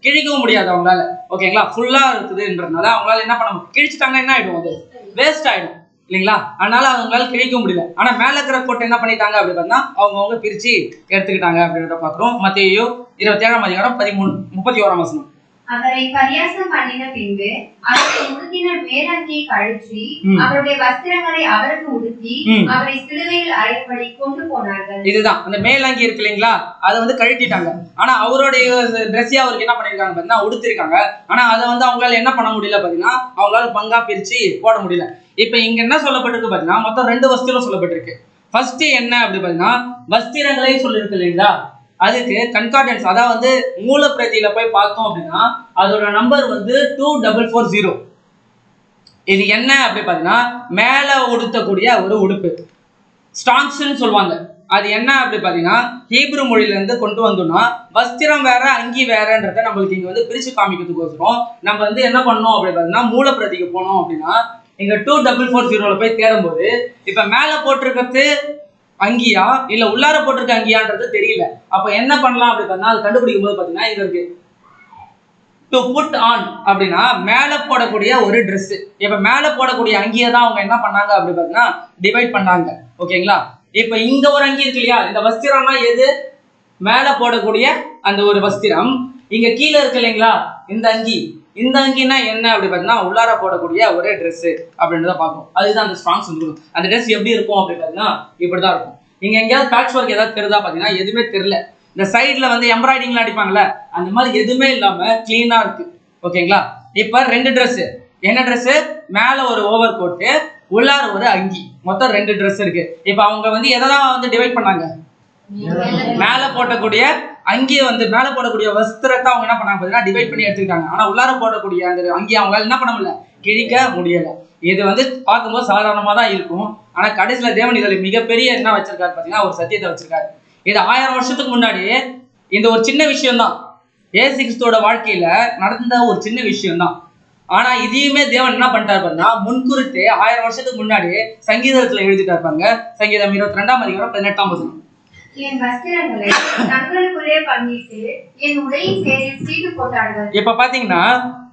கிழிக்கவும் முடியாது அவங்களால. ஓகேங்களா, ஃபுல்லா இருக்குதுன்றதுனால அவங்களால என்ன பண்ண முடியும், கிழிச்சிட்டாங்கன்னா என்ன ஆயிடும், அது வேஸ்ட் ஆயிடும். இல்லைங்களா? அதனால அவங்களால கிழிக்க முடியல. ஆனா மேல இருக்கிற கோட்டை என்ன பண்ணிட்டாங்க அப்படி பார்த்தா அவங்க பிரிச்சு எடுத்துக்கிட்டாங்க அப்படின்றத பாக்குறோம். மத்தேயு 27ஆம் அதிகாரம் 31ஆம் வசனம். அவரை பரியாசம் பண்ணின பின்பு அவரை உடுத்தின மேலங்கியை கழற்றி அவருடைய வஸ்திரங்களை அவருக்கு உடுத்தி அவரை சிலுவையில் அறையபடி கொண்டு போனார்கள். இதுதான் அந்த மேலங்கி இருக்கு இல்லைங்களா, அதை கழட்டிட்டாங்க. ஆனா அவருடைய ட்ரெஸ்ஸையா அவருக்கு என்ன பண்ணிருக்காங்க பாத்தீங்கன்னா உடுத்திருக்காங்க. ஆனா அதை அவங்களால என்ன பண்ண முடியல பாத்தீங்கன்னா, அவங்களால பங்கா பிரிச்சு போட முடியல. இப்ப இங்க என்ன சொல்லப்பட்டிருக்கு பாத்தீங்கன்னா, மொத்தம் 2 வஸ்திரம் சொல்லப்பட்டிருக்கு. ஃபர்ஸ்ட் என்ன அப்படி பாத்தீங்கன்னா வஸ்திரங்களே சொல்லிருக்கு இல்லைங்களா, அதுக்கு கன்கார்டன்ஸ், அதாவது மூலப்பிரதியில போய் பார்த்தோம் அப்படின்னா அதோட நம்பர் 2440. இது என்ன அப்படி பார்த்தீங்கன்னா மேல உடுத்தக்கூடிய ஒரு உடுப்பு, ஸ்டான்ஸ்ன்னு சொல்லுவாங்க. அது என்ன அப்படி பார்த்தீங்கன்னா ஹீப்ரு மொழியில இருந்து கொண்டு வந்தோம்னா வஸ்திரம் வேற அங்கி வேறன்றத நம்மளுக்கு இங்க பிரிச்சு காமிக்கிறதுக்கோசரம் நம்ம என்ன பண்ணோம் அப்படி பார்த்தீங்கன்னா மூலப்பிரதிக்கு போனோம் அப்படின்னா இங்க 2440 போய் தேடும்போது இப்ப மேல போட்டிருக்கிறது அங்கியா இல்ல உள்ளார போட்டிருக்க அங்கியான்றது தெரியல. அப்ப என்ன பண்ணலாம் அப்படி பார்த்தா அது கண்டுபிடிக்கும் போது பாத்தீங்கன்னா இங்க இருக்கு டு புட் ஆன் அப்படின்னா மேல போடக்கூடிய ஒரு ட்ரெஸ். இப்ப மேல போடக்கூடிய அங்கியை தான் அவங்க என்ன பண்ணாங்க அப்படி பார்த்தீங்கன்னா டிவைட் பண்ணாங்க. ஓகேங்களா? இப்ப இங்க ஒரு அங்கி இருக்கு இல்லையா, இந்த வஸ்திரம்னா எது? மேல போடக்கூடிய அந்த ஒரு வஸ்திரம். இங்க கீழே இருக்கு இல்லைங்களா இந்த அங்கி, இந்த அங்கின்னா என்ன அப்படி பார்த்தீங்கன்னா உள்ளார போடக்கூடிய ஒரே ட்ரெஸ் அப்படின்றத பார்ப்போம். அதுதான் அந்த ஸ்ட்ராங்ஸ் அந்த ட்ரெஸ் எப்படி இருக்கும் அப்படி பார்த்தீங்கன்னா இப்படிதான் இருக்கும். இங்க எங்கேயாவது பேட்ச் ஒர்க் ஏதாவது தெரியுதா பார்த்தீங்கன்னா எதுவுமே தெரியல. இந்த சைட்ல எம்ப்ராய்டிங்லாம் அடிப்பாங்கல்ல அந்த மாதிரி எதுவுமே இல்லாம கிளீனா இருக்கு. ஓகேங்களா? இப்ப 2 ட்ரெஸ். என்ன ட்ரெஸ்? மேல ஒரு ஓவர் கோட்டு, உள்ளார ஒரு அங்கி. மொத்தம் 2 ட்ரெஸ் இருக்கு. இப்ப அவங்க எதெல்லாம் டிவைட் பண்ணாங்க? மேல போடக்கூடிய அங்கியை மேல போடக்கூடிய வஸ்திரத்தை அவங்க என்ன பண்ணாங்க பார்த்தீங்கன்னா டிவைட் பண்ணி எடுத்துக்கிட்டாங்க. ஆனா உள்ளார போடக்கூடிய அந்த அங்கியை அவங்களால என்ன பண்ண முடியல, கிழிக்க முடியல. இது பார்க்கும்போது சாதாரணமா தான் இருக்கும். ஆனா கடைசியில தேவன் இதுல மிகப்பெரிய என்ன வச்சிருக்காரு பார்த்தீங்கன்னா ஒரு சத்தியத்தை வச்சிருக்காரு. இது 1000 வருஷத்துக்கு முன்னாடி இந்த ஒரு சின்ன விஷயம் தான், இயேசு கிறிஸ்துவோட வாழ்க்கையில நடந்த ஒரு சின்ன விஷயம் தான். ஆனா இதையுமே தேவன் என்ன பண்ணிட்டாரு பாருன்னா முன்குறித்து 1000 வருஷத்துக்கு முன்னாடி சங்கீதத்துல எழுதிட்டாரு பாருங்க. சங்கீதம் 22ஆம் அதிகாரம் 18ஆம் வசனம். என் வஸ்திரங்களை தங்களுக்குள்ளே பண்ணிட்டு என் உடையின் பேரில் சீட்டு போட்டார்கள். இப்ப பாத்தீங்கன்னா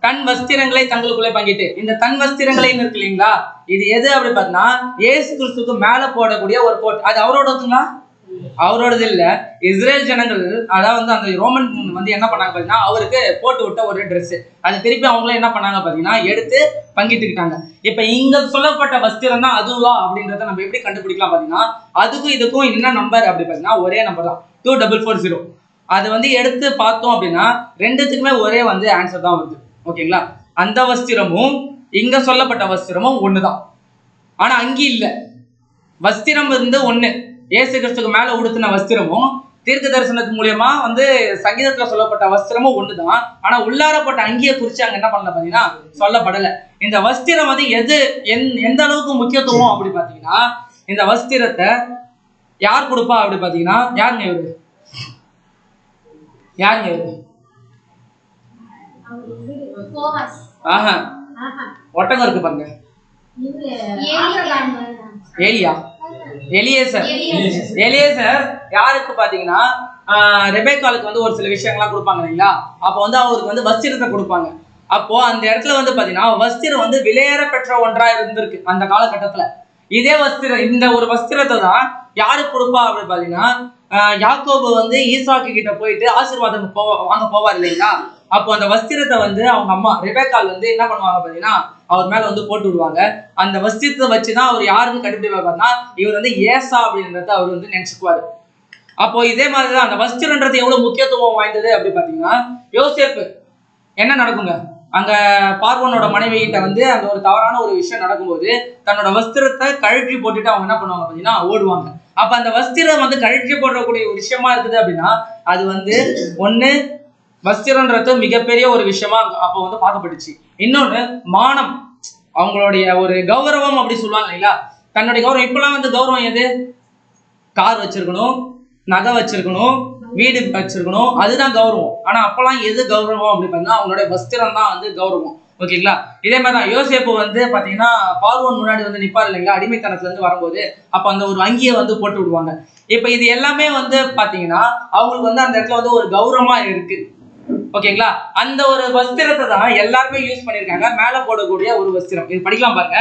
தன் வஸ்திரங்களை தங்களுக்குள்ளே பங்கிட்டு, இந்த தன் வஸ்திரங்களை இருக்கு இல்லைங்களா, இது எது அப்படி பார்த்தீங்கன்னா இயேசு கிறிஸ்துக்கு மேல போடக்கூடிய ஒரு கோட். அது அவரோடதுங்களா? அவரோடது இல்ல. இஸ்ரேல் ஜனங்கள் அதாவது அந்த ரோமன் என்ன பண்ணாங்க பாத்தீங்கன்னா அவருக்கு போட்டு விட்ட ஒரு ட்ரெஸ். அது திருப்பி அவங்களே என்ன பண்ணாங்க பாத்தீங்கன்னா எடுத்து பங்கிட்டுக்கிட்டாங்க. இப்ப இங்க சொல்லப்பட்ட வஸ்திரம் தான் அதுவா அப்படின்றத நம்ம எப்படி கண்டுபிடிக்கலாம் பாத்தீங்கன்னா அதுக்கும் இதுக்கும் என்ன நம்பர் அப்படி பாத்தீங்கன்னா ஒரே நம்பர் தான், 2440. அது எடுத்து பார்த்தோம் அப்படின்னா ரெண்டுத்துக்குமே ஒரே ஆன்சர் தான் வருது. ஓகேங்களா? அந்த வஸ்திரமும் இங்க சொல்லப்பட்ட வஸ்திரமும் ஒண்ணுதான். ஆனா அங்கி இல்ல, வஸ்திரம் ஒண்ணு. இயேசு கிறிஸ்துக்கு மேல உடுத்தின வஸ்திரமும் தீர்க்க தரிசனத்து மூலியமா சங்கீதத்துல சொல்லப்பட்ட வஸ்திரமும் ஒண்ணுதான். ஆனா உள்ளாரப்பட்ட அங்கியை குறிச்சு அங்க என்ன பண்ணல பாத்தீங்கன்னா சொல்லப்படல. இந்த வஸ்திரம் எது எந்த அளவுக்கு முக்கியத்துவம் அப்படி பாத்தீங்கன்னா இந்த வஸ்திரத்தை யார் கொடுப்பா அப்படி பாத்தீங்கன்னா யாருங்க இவரு? யாருங்க இவரு? ஆஹா, ஒட்டகம் இருக்கு பாருங்க. ஏலியா, எலியேசர். எலியேசர் யாருக்கு பாத்தீங்கன்னா ரெபேக்காளுக்கு ஒரு சில விஷயங்கள்லாம் கொடுப்பாங்க இல்லைங்களா, அப்போ அவருக்கு வஸ்திரத்தை கொடுப்பாங்க. அப்போ அந்த இடத்துல பாத்தீங்கன்னா வஸ்திரம் விலையேற பெற்ற ஒன்றா இருந்திருக்கு அந்த காலகட்டத்துல. இதே வஸ்திரம், இந்த ஒரு வஸ்திரத்தை தான் யாருக்கு கொடுப்பா அப்படி பாத்தீங்கன்னா யாக்கோபு ஈசாக்கு கிட்ட போயிட்டு ஆசீர்வாதம் வாங்க போவார் இல்லைங்களா, அப்போ அந்த வஸ்திரத்தை அவங்க அம்மா ரெபேக்காள் என்ன பண்ணுவாங்க பாத்தீங்கன்னா அவர் மேல போட்டு விடுவாங்க. அந்த வஸ்திரத்தை வச்சுதான் அவர் யாருன்னு கண்டுபிடிப்பாருன்னா இவர் ஏசா அப்படின்றத அவர் நினைச்சுக்குவாரு. அப்போ இதே மாதிரிதான் அந்த வஸ்திரன்றது எவ்வளவு முக்கியத்துவம் வாய்ந்தது அப்படி பாத்தீங்கன்னா யோசேப்பு என்ன நடக்குங்க, அங்க பார்வோனோட மனைவி கிட்ட அந்த ஒரு தவறான ஒரு விஷயம் நடக்கும்போது தன்னோட வஸ்திரத்தை கழற்றி போட்டுட்டு அவங்க என்ன பண்ணுவாங்க பாத்தீங்கன்னா ஓடுவாங்க. அப்ப அந்த வஸ்திரம் கழற்றி போடக்கூடிய ஒரு விஷயமா இருக்குது அப்படின்னா அது ஒண்ணு வஸ்திரன்றது மிகப்பெரிய ஒரு விஷயமா அப்போ பார்க்கப்பட்டுச்சு. இன்னொன்னு மானம், அவங்களுடைய ஒரு கௌரவம் அப்படி சொல்லுவாங்க இல்லைங்களா, தன்னுடைய கௌரவம். இப்பெல்லாம் கௌரவம் எது? கார் வச்சிருக்கணும், நகை வச்சிருக்கணும், வீடு வச்சிருக்கணும், அதுதான் கௌரவம். ஆனா அப்பெல்லாம் எது கௌரவம் அப்படி பார்த்தீங்கன்னா அவங்களுடைய வஸ்திரம் தான் கௌரவம். ஓகேங்களா? இதே மாதிரிதான் யோசேப்பு பாத்தீங்கன்னா பார்வோன் முன்னாடி நிப்பாரு இல்லைங்களா அடிமைத்தனத்துல இருந்து வரும்போது, அப்ப அந்த ஒரு அங்கியை போட்டு விடுவாங்க. இப்ப இது எல்லாமே பாத்தீங்கன்னா அவங்களுக்கு அந்த இடத்துல ஒரு கௌரவமா இருக்கு. ஓகேங்களா? அந்த ஒரு வஸ்திரத்தை தான் எல்லாருமே யூஸ் பண்ணிருக்காங்க, மேல போடக்கூடிய ஒரு வஸ்திரம். இது படிக்கலாம் பாருங்க.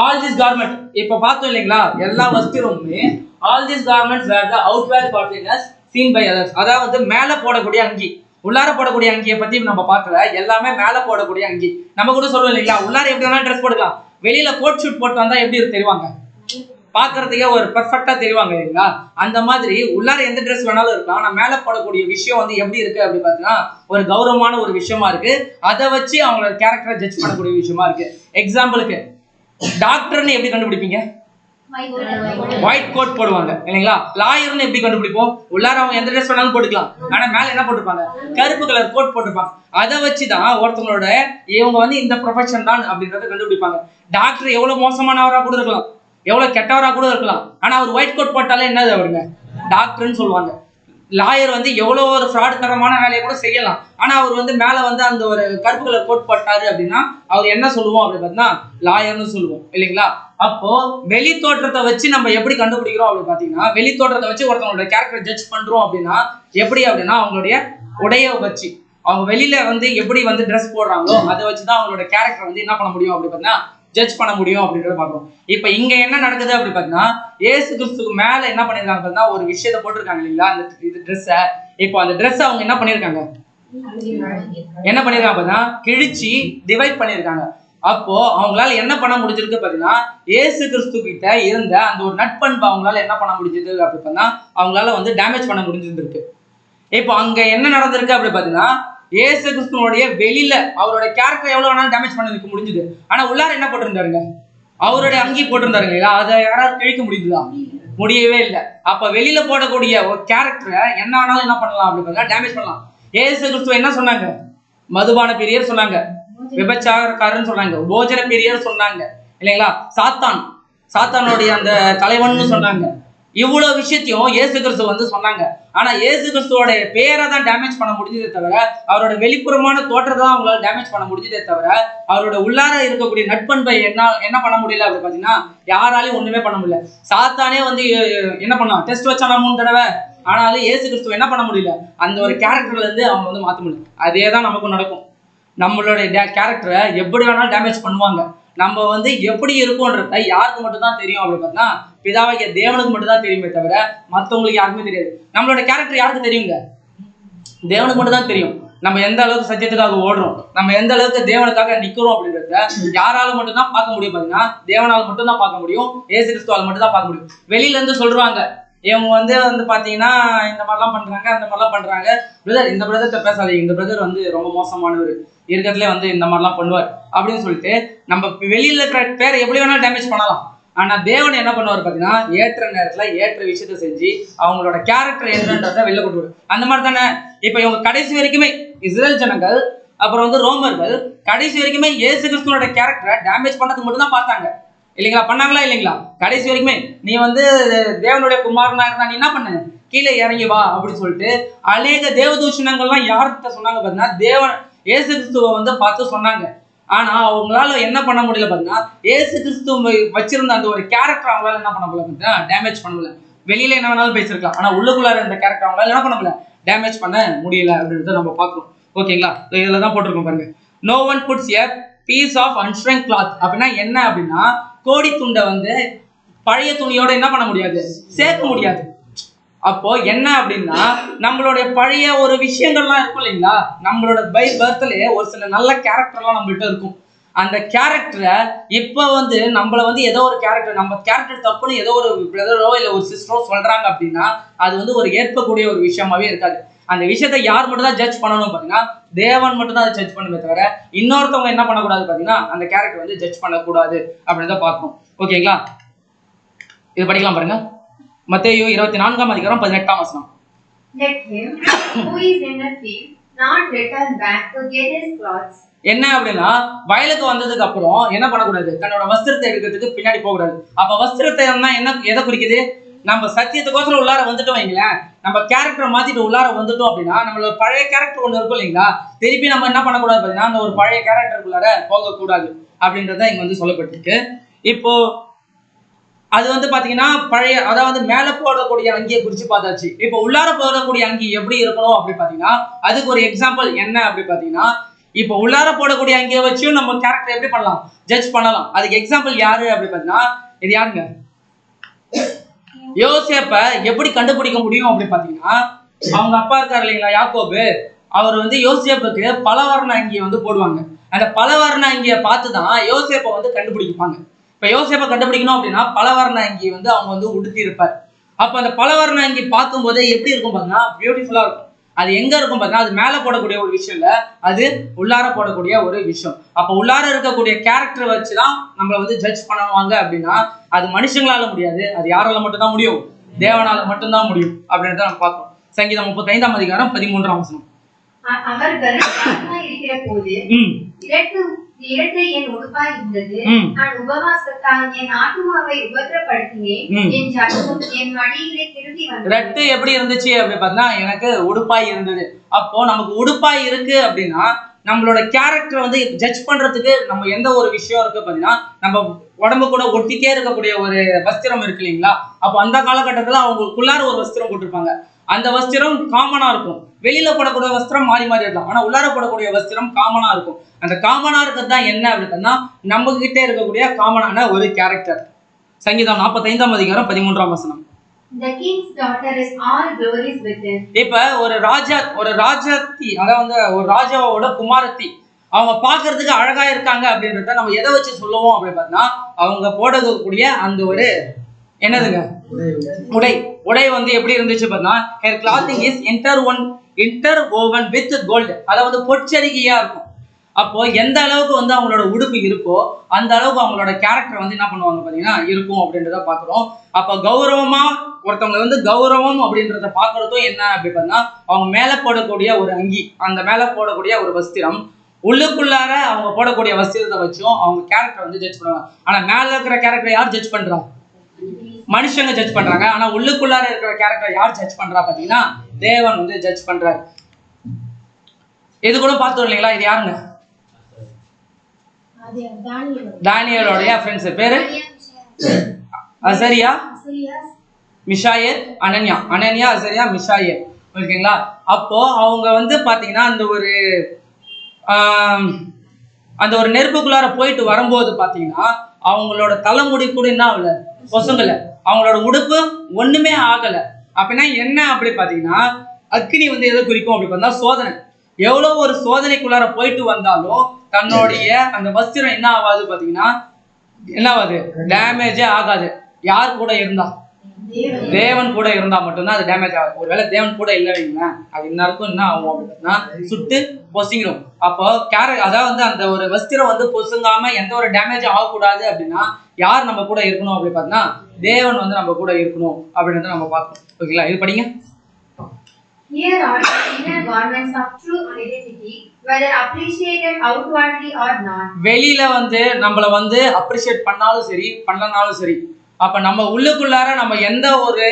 ஆல் திஸ் கார்மெண்ட் இப்ப பார்த்தோம் இல்லைங்களா, எல்லா வஸ்திரமுமே all this garments were the outwear godliness seen by others. அதாவது மேல போடக்கூடிய அங்கி, உள்ளார போடக்கூடிய அங்கியை பத்தி நம்ம பார்க்கல, எல்லாமே மேல போடக்கூடிய அங்கி. நம்ம கூட சொல்லுவோம் இல்லைங்களா, உள்ளார எப்படி வேணாலும் ட்ரெஸ் போட்டுக்கலாம், வெளியில கோட் ஷூட் போட்டு வந்தா எப்படி தெரிவாங்க, பாக்குறதுக்கே ஒரு பெர்ஃபெக்டா தெரிவாங்க இல்லைங்களா. அந்த மாதிரி உள்ளார எந்த ட்ரெஸ் வேணாலும் இருக்கலாம், ஆனா மேல போடக்கூடிய விஷயம் வந்து எப்படி இருக்கு அப்படி பார்த்தீங்கன்னா ஒரு கௌரவமான ஒரு விஷயமா இருக்கு. அதை வச்சு அவங்களோட கேரக்டரை ஜட்ஜ் பண்ணக்கூடிய விஷயமா இருக்கு. எக்ஸாம்பிளுக்கு டாக்டர்னு எப்படி கண்டுபிடிப்பீங்க, ஒயிட் கோட் போடுவாங்க இல்லைங்களா. லாயர்னு எப்படி கண்டுபிடிப்போம், உள்ளார அவங்க எந்த ட்ரெஸ் வேணாலும் போட்டுக்கலாம், ஆனா மேல என்ன போட்டுருப்பாங்க, கருப்பு கலர் கோட் போட்டிருப்பாங்க. அதை வச்சுதான் ஒருத்தவங்களோட இவங்க வந்து இந்த ப்ரொஃபஷன் தான் அப்படின்றத கண்டுபிடிப்பாங்க. டாக்டர் எவ்வளவு மோசமானவரா கூட இருக்கலாம், எவ்வளவு கெட்டவரா கூட இருக்கலாம், ஆனா அவர் ஒயிட் கோட் போட்டாலே என்னது அவருங்க டாக்டர்னு சொல்லுவாங்க. லாயர் வந்து எவ்வளவு ஒரு ஃப்ராட் தரமான வேலையை கூட செய்யலாம், ஆனா அவர் வந்து மேல வந்து அந்த ஒரு கருப்பு கலர் கோட் போட்டாரு அப்படின்னா அவர் என்ன சொல்லுவோம் அப்படின்னு பார்த்தீங்கன்னா லாயர்னு சொல்லுவோம் இல்லைங்களா. அப்போ வெளி தோற்றத்தை வச்சு நம்ம எப்படி கண்டுபிடிக்கிறோம் அப்படின்னு பாத்தீங்கன்னா, வெளி தோற்றத்தை வச்சு ஒருத்தவங்களோட கேரக்டர் ஜட்ஜ் பண்றோம் அப்படின்னா எப்படி அப்படின்னா அவங்களுடைய உடைய வச்சு, அவங்க வெளியில வந்து எப்படி வந்து ட்ரெஸ் போடுறாங்களோ அதை வச்சுதான் அவங்களோட கேரக்டர் வந்து என்ன பண்ண முடியும் அப்படி பார்த்தீங்கன்னா ஜட்ஜ் பண்ண முடியும் அப்படின்றத பாக்குறோம். இப்ப இங்க என்ன நடக்குது அப்படி பாத்தீங்கன்னா ஏசு கிறிஸ்துக்கு மேல என்ன பண்ணிருக்காங்க பார்த்தீங்கன்னா ஒரு விஷயத்த போட்டிருக்காங்க இல்லைங்களா, அந்த ட்ரெஸ்ஸ. இப்போ அந்த ட்ரெஸ் அவங்க என்ன பண்ணிருக்காங்க பார்த்தீங்கன்னா கிழிச்சு டிவைட் பண்ணிருக்காங்க. அப்போ அவங்களால என்ன பண்ண முடிஞ்சிருக்கு பாத்தீங்கன்னா ஏசு கிறிஸ்து கிட்ட இருந்த அந்த ஒரு நட்பண்பு அவங்களால என்ன பண்ண முடிஞ்சது அப்படி பார்த்தா அவங்களால வந்து டேமேஜ் பண்ண முடிஞ்சிருக்கு. இப்போ அங்க என்ன நடந்திருக்கு அப்படி பாத்தீங்கன்னா ஏசு கிறிஸ்துவோடைய வெளியில அவரோட கேரக்டர் எவ்வளவு வேணாலும் டேமேஜ் பண்ண முடிஞ்சுது, ஆனா உள்ளார என்ன போட்டிருந்தாருங்க, அவருடைய அங்கி போட்டிருந்தாருங்க இல்லையா, அதை யாராவது கிழிக்க முடியுதா, முடியவே இல்லை. அப்ப வெளியில போடக்கூடிய ஒரு கேரக்டரை என்ன வேணாலும் என்ன பண்ணலாம் அப்படி பார்த்தா டேமேஜ் பண்ணலாம். ஏசு கிறிஸ்துவ என்ன சொன்னாங்க, மதுபான பிரியர் சொன்னாங்க, விபச்சாரக்காரன்னு சொன்னாங்க, போஜன பிரியர் சொன்னாங்க இல்லைங்களா, சாத்தானுடைய அந்த தலைவன் சொன்னாங்க. இவ்வளவு விஷயத்தையும் ஏசு கிறிஸ்து வந்து சொன்னாங்க. ஆனா ஏசு கிறிஸ்துவோட பேரை தான் டேமேஜ் பண்ண முடிஞ்சதே தவிர அவரோட வெளிப்புறமான தோற்றத்தை தான் அவங்களால டேமேஜ் பண்ண முடிஞ்சதே தவிர அவரோட உள்ளார இருக்கக்கூடிய நட்பண்பை என்ன பண்ண முடியல அப்படி பாத்தீங்கன்னா யாராலையும் ஒண்ணுமே பண்ண முடியல. சாத்தானே வந்து என்ன பண்ணான், டெஸ்ட் வச்சானா 3 தடவை, ஆனாலும் ஏசு கிறிஸ்துவ என்ன பண்ண முடியல, அந்த ஒரு கேரக்டர்ல இருந்து அவங்க வந்து மாத்த முடியல. அதே தான் நமக்கும் நடக்கும். நம்மளுடைய கேரக்டரை எப்படி வேணாலும் டேமேஜ் பண்ணுவாங்க. நம்ம வந்து எப்படி இருக்கும்ன்றத யாருக்கு மட்டும் தான் தெரியும் அப்படி பார்த்தா பிதாவாகிய தேவனுக்கு மட்டும் தான் தெரியுமே தவிர மற்றவங்களுக்கு யாருக்குமே தெரியாது. நம்மளோட கேரக்டர் யாருக்கு தெரியுங்க, தேவனுக்கு மட்டும் தான் தெரியும். நம்ம எந்த அளவுக்கு சத்தியத்துக்காக ஓடுறோம், நம்ம எந்த அளவுக்கு தேவனுக்காக நிக்கிறோம் அப்படின்றத யாரால மட்டும் தான் பார்க்க முடியும் பாத்தீங்கன்னா தேவனால மட்டும் தான் பார்க்க முடியும், ஏசு கிறிஸ்துவால மட்டும் தான் பார்க்க முடியும். வெளியில இருந்து சொல்றாங்க இவங்க வந்து பாத்தீங்கன்னா இந்த மாதிரிலாம் பண்றாங்க அந்த மாதிரிலாம் பண்றாங்க, பிரதர் இந்த பிரதர்கிட்ட பேசாதீங்க, இந்த பிரதர் வந்து ரொம்ப மோசமானவர், இருக்கிறதுல வந்து இந்த மாதிரிலாம் பண்ணுவார் அப்படின்னு சொல்லிட்டு நம்ம வெளியில இருக்கிற பேரை எப்படி வேணாலும் டேமேஜ் பண்ணலாம். ஆனா தேவன் என்ன பண்ணுவார் பாத்தீங்கன்னா ஏற்ற நேரத்துல ஏற்ற விஷயத்த செஞ்சு அவங்களோட கேரக்டர் என்னன்றத வெளில கொண்டு வரும். அந்த மாதிரி தானே இப்ப இவங்க கடைசி வரைக்குமே இஸ்ரேல் ஜனங்கள் அப்புறம் வந்து ரோமர்கள் கடைசி வரைக்குமே ஏசு கிறிஸ்துவோட கேரக்டரை டேமேஜ் பண்ணதுக்கு மட்டும் தான் பார்த்தாங்க இல்லைங்களா, பண்ணாங்களா இல்லைங்களா. கடைசி வரைக்குமே நீ வந்து தேவனுடைய குமாரனா இருந்தா நீ என்ன பண்ண, கீழே இறங்கி வா அப்படின்னு சொல்லிட்டு அநேக தேவதூஷணங்கள்லாம் யார்கிட்ட சொன்னாங்க பாத்தீங்கன்னா தேவன் ஏசு கிறிஸ்துவ வந்து பார்த்து சொன்னாங்க. ஆனா அவங்களால என்ன பண்ண முடியல பாத்தீங்கன்னா ஏசு கிறிஸ்துவ வச்சிருந்த அந்த ஒரு கேரக்டர் அவங்களால என்ன பண்ண முடியல பாத்தீங்கன்னா டேமேஜ் பண்ண முடியல. வெளியில என்ன வேணாலும் பேசிருக்கலாம், ஆனா உள்ளுக்குள்ளார இந்த கேரக்டர் அவங்களால என்ன பண்ண முடியல, டேமேஜ் பண்ண முடியல அப்படின்றத நம்ம பார்க்கணும். ஓகேங்களா, இதுல தான் போட்டிருக்கோம் பாருங்க. No one puts a piece of unshrunk cloth அப்படின்னா என்ன அப்படின்னா கோடி துண்டை வந்து பழைய துணியோட என்ன பண்ண முடியாது, சேர்க்க முடியாது. அப்போ என்ன அப்படின்னா நம்மளுடைய பழைய ஒரு விஷயங்கள்லாம் இருக்கும் இல்லைங்களா, நம்மளோட பர்த்லயே ஒரு சில நல்ல கேரக்டர்லாம் நம்மள்கிட்ட இருக்கும். அந்த கேரக்டரை இப்ப வந்து நம்மள வந்து ஏதோ ஒரு கேரக்டர் நம்ம கேரக்டர் தப்புன்னு ஏதோ ஒரு பிரதரோ இல்லை ஒரு சிஸ்டரோ சொல்றாங்க அப்படின்னா அது வந்து ஒரு ஏற்பக்கூடிய ஒரு விஷயமாவே இருக்காது. அந்த விஷயத்தை யார் மட்டும் தான் ஜட்ஜ் பண்ணணும் பார்த்தீங்கன்னா தேவன் மட்டும் தான் அதை ஜட்ஜ் பண்ணுமே தவிர இன்னொருத்தவங்க என்ன பண்ணக்கூடாது பார்த்தீங்கன்னா அந்த கேரக்டர் வந்து ஜட்ஜ் பண்ணக்கூடாது அப்படின்னு தான் பார்க்கணும். ஓகேங்களா, இது படிக்கலாம் பாருங்க. மத்தேயு 24:18. Let him who is in the field not return back to get his clothes. என்ன அப்படின்னா வயலுக்கு வந்ததுக்கு அப்புறம் என்ன பண்ணக்கூடாது, தன்னோட வஸ்திரத்தை எடுக்கிறதுக்கு பின்னாடி போகக்கூடாது. அப்ப வஸ்திரத்தை என்ன எதை குறிக்குது, நம்ம சத்தியத்துக்கோசரம் உள்ளார வந்துட்டோம் வைங்களேன், நம்ம கேரக்டரை மாத்திட்டு உள்ளார வந்துட்டோம் அப்படின்னா நம்மளோட பழைய கேரக்டர் ஒண்ணு இருக்கும் இல்லைங்களா, திருப்பி நம்ம என்ன பண்ணக்கூடாது பார்த்தீங்கன்னா அந்த ஒரு பழைய கேரக்டருக்குள்ளார போகக்கூடாது அப்படின்றத இங்க வந்து சொல்லப்பட்டிருக்கு. இப்போ அது வந்து பாத்தீங்கன்னா பழைய அதாவது மேல போடக்கூடிய அங்கியை குறிச்சு பார்த்தாச்சு. இப்போ உள்ளார போடக்கூடிய அங்கி எப்படி இருக்கணும் அப்படி பாத்தீங்கன்னா அதுக்கு ஒரு எக்ஸாம்பிள் என்ன அப்படி பாத்தீங்கன்னா இப்போ உள்ளார போடக்கூடிய அங்கியை வச்சும் நம்ம கேரக்டர் எப்படி பண்ணலாம், ஜட்ஜ் பண்ணலாம். அதுக்கு எக்ஸாம்பிள் யாரு அப்படி பார்த்தீங்கன்னா, இது யாருங்க, யோசேப்பை எப்படி கண்டுபிடிக்க முடியும் அப்படி பார்த்தீங்கன்னா, அவங்க அப்பா இருக்காரு இல்லைங்களா யாக்கோபு, அவர் வந்து யோசேப்புக்கு பலவர்ண அங்கியை வந்து போடுவாங்க. அந்த பலவர்ண அங்கியை பார்த்து தான் யோசேப்பை வந்து கண்டுபிடிப்பாங்க. இப்போ யோசேப்பை கண்டுபிடிக்கணும் அப்படின்னா பலவர்ண அங்கி வந்து அவங்க வந்து உடுத்தி இருப்பார். அப்போ அந்த பலவர்ண அங்கி பார்க்கும்போது எப்படி இருக்கும் பார்த்தீங்கன்னா பியூட்டிஃபுல்லா இருக்கும். அது எங்க இருக்கும் பார்த்தீங்கன்னா, அது மேலே போடக்கூடிய ஒரு விஷயம் இல்லை, அது உள்ளார போடக்கூடிய ஒரு விஷயம். அப்போ உள்ளார இருக்கக்கூடிய கேரக்டர் வச்சுதான் நம்மளை வந்து ஜட்ஜ் பண்ணுவாங்க அப்படின்னா அது மனுஷங்களால முடியாது, அது யாரால மட்டும்தான் முடியும், தேவனால மட்டும்தான் முடியும் அப்படின்றத நம்ம பார்க்கணும். சங்கீதம் 35ஆம் அதிகாரம் 13ஆம் வசனம். அவர்கள் இருக்கிற போது இரட்டை என் உடுப்பாய் இருந்தது, நான் உபவாசத்தால் என் ஆத்துமாவை உபத்திரப்படுத்தினேன், என் ஜகமும் என் மடியிலே திரும்பி வந்தது. இரட்டை எப்படி இருந்துச்சு அப்படி பார்த்தா எனக்கு உடுப்பாய் இருந்தது. அப்போ நமக்கு உடுப்பாய் இருக்கு அப்படின்னா நம்மளோட கேரக்டர் வந்து ஜட்ஜ் பண்றதுக்கு நம்ம எந்த ஒரு விஷயம் இருக்கு பார்த்தீங்கன்னா, நம்ம உடம்பு கூட ஒட்டிக்கே இருக்கக்கூடிய ஒரு வஸ்திரம் இருக்கு இல்லைங்களா. அப்போ அந்த காலகட்டத்துல அவங்களுக்குள்ளார ஒரு வஸ்திரம் போட்டிருப்பாங்க. அந்த வஸ்திரம் காமனா இருக்கும். வெளியில போடக்கூடிய வஸ்திரம் மாறி மாறி இருக்கலாம், ஆனா உள்ளார போடக்கூடிய வஸ்திரம் காமனா இருக்கும். அந்த காமனா இருக்கிறது தான் என்ன அப்படின்னா நம்ம கிட்டே இருக்கக்கூடிய காமனான ஒரு கேரக்டர். சங்கீதம் 45ஆம் அதிகாரம் 13ஆம் வசனம். The king's daughter is all glories within. இப்ப ஒரு ராஜாத்தி, அதாவது ஒரு ராஜாவோட குமாரத்தி, அவங்க பாக்குறதுக்கு அழகா இருக்காங்க அப்படின்றத நம்ம எதை வச்சு சொல்லுவோம் அப்படின்னு பார்த்தா, அவங்க போடக்கூடிய அந்த ஒரு என்னதுங்க உடை வந்து எப்படி இருந்துச்சு பார்த்தா, her clothing is interwoven with gold. அதாவது பொற்சரிகையா இருக்கும். அப்போ எந்த அளவுக்கு வந்து அவங்களோட உடுப்பு இருக்கோ அந்த அளவுக்கு அவங்களோட கேரக்டர் வந்து என்ன பண்ணுவாங்க பாத்தீங்கன்னா இருக்கும் அப்படின்றத பாக்குறோம். அப்ப கௌரவமா ஒருத்தவங்களை வந்து கௌரவம் அப்படின்றத பாக்குறதும் என்ன அப்படி பார்த்தா, அவங்க மேல போடக்கூடிய ஒரு அங்கி, அந்த மேல போடக்கூடிய ஒரு வஸ்திரம், உள்ளுக்குள்ளார அவங்க போடக்கூடிய வஸ்திரத்தை வச்சும் அவங்க கேரக்டர் வந்து ஜட்ஜ் பண்ணுவாங்க. ஆனா மேல இருக்கிற கேரக்டர் யார் ஜட்ஜ் பண்றா, மனுஷங்க ஜட்ஜ் பண்றாங்க. ஆனா உள்ளுக்குள்ளார இருக்கிற கேரக்டர் யார் ஜட்ஜ் பண்றா பாத்தீங்கன்னா தேவன் வந்து ஜட்ஜ் பண்றாரு. இது கூட பார்த்தோம் இல்லைங்களா, இது யாருங்க, தானியேலோடைய ஃப்ரெண்ட்ஸ் பேரு அசரியா, மிஷாயேல், அனன்யா, அசரியா, மிஷாயேல். ஓகேங்களா. அப்போ அவங்க வந்து பாத்தீங்கன்னா அந்த ஒரு நெருப்புக்குள்ளார போயிட்டு வரும்போது பாத்தீங்கன்னா அவங்களோட தலைமுடி கூட என்ன ஆகல, பொசுங்கல, அவங்களோட உடுப்பு ஒண்ணுமே ஆகல. அப்படின்னா என்ன அப்படி பாத்தீங்கன்னா அக்னி வந்து எதை குறிக்கும் அப்படி பார்த்தா சோதனை. எவ்வளவு ஒரு சோதனைக்குள்ளார போயிட்டு வந்தாலும் தன்னுடைய அந்த வஸ்திரம் என்ன ஆகாது பாத்தீங்கன்னா, என்ன ஆகாது, டேமேஜே ஆகாது. யார் கூட இருந்தா, தேவன் கூட இருந்தா மட்டும்தான் அது டேமேஜ் ஆகும். ஒருவேளை தேவன் கூட இல்லை வைங்களா, அது இன்னருக்கும் என்ன ஆகும் அப்படின்னா சுட்டு பொசுங்கிடும். அப்போ அதாவது வந்து அந்த ஒரு வஸ்திரம் வந்து பொசுங்காம எந்த ஒரு டேமேஜ் ஆகக்கூடாது அப்படின்னா யார் நம்ம கூட இருக்கணும் அப்படி பார்த்தீங்கன்னா தேவன் வந்து நம்ம கூட இருக்கணும் அப்படின்றத நம்ம பார்க்கணும். ஓகேங்களா, இது படிங்க. Here are the inner garments of true identity, whether appreciated outwardly or not. வெளியில வந்து நம்மள வந்து அப்ரிஷியேட் பண்ணாலும் சரி பண்ணலனாலும் சரி, அப்ப நம்ம உள்ளுக்குள்ளார நம்ம எந்த ஒரு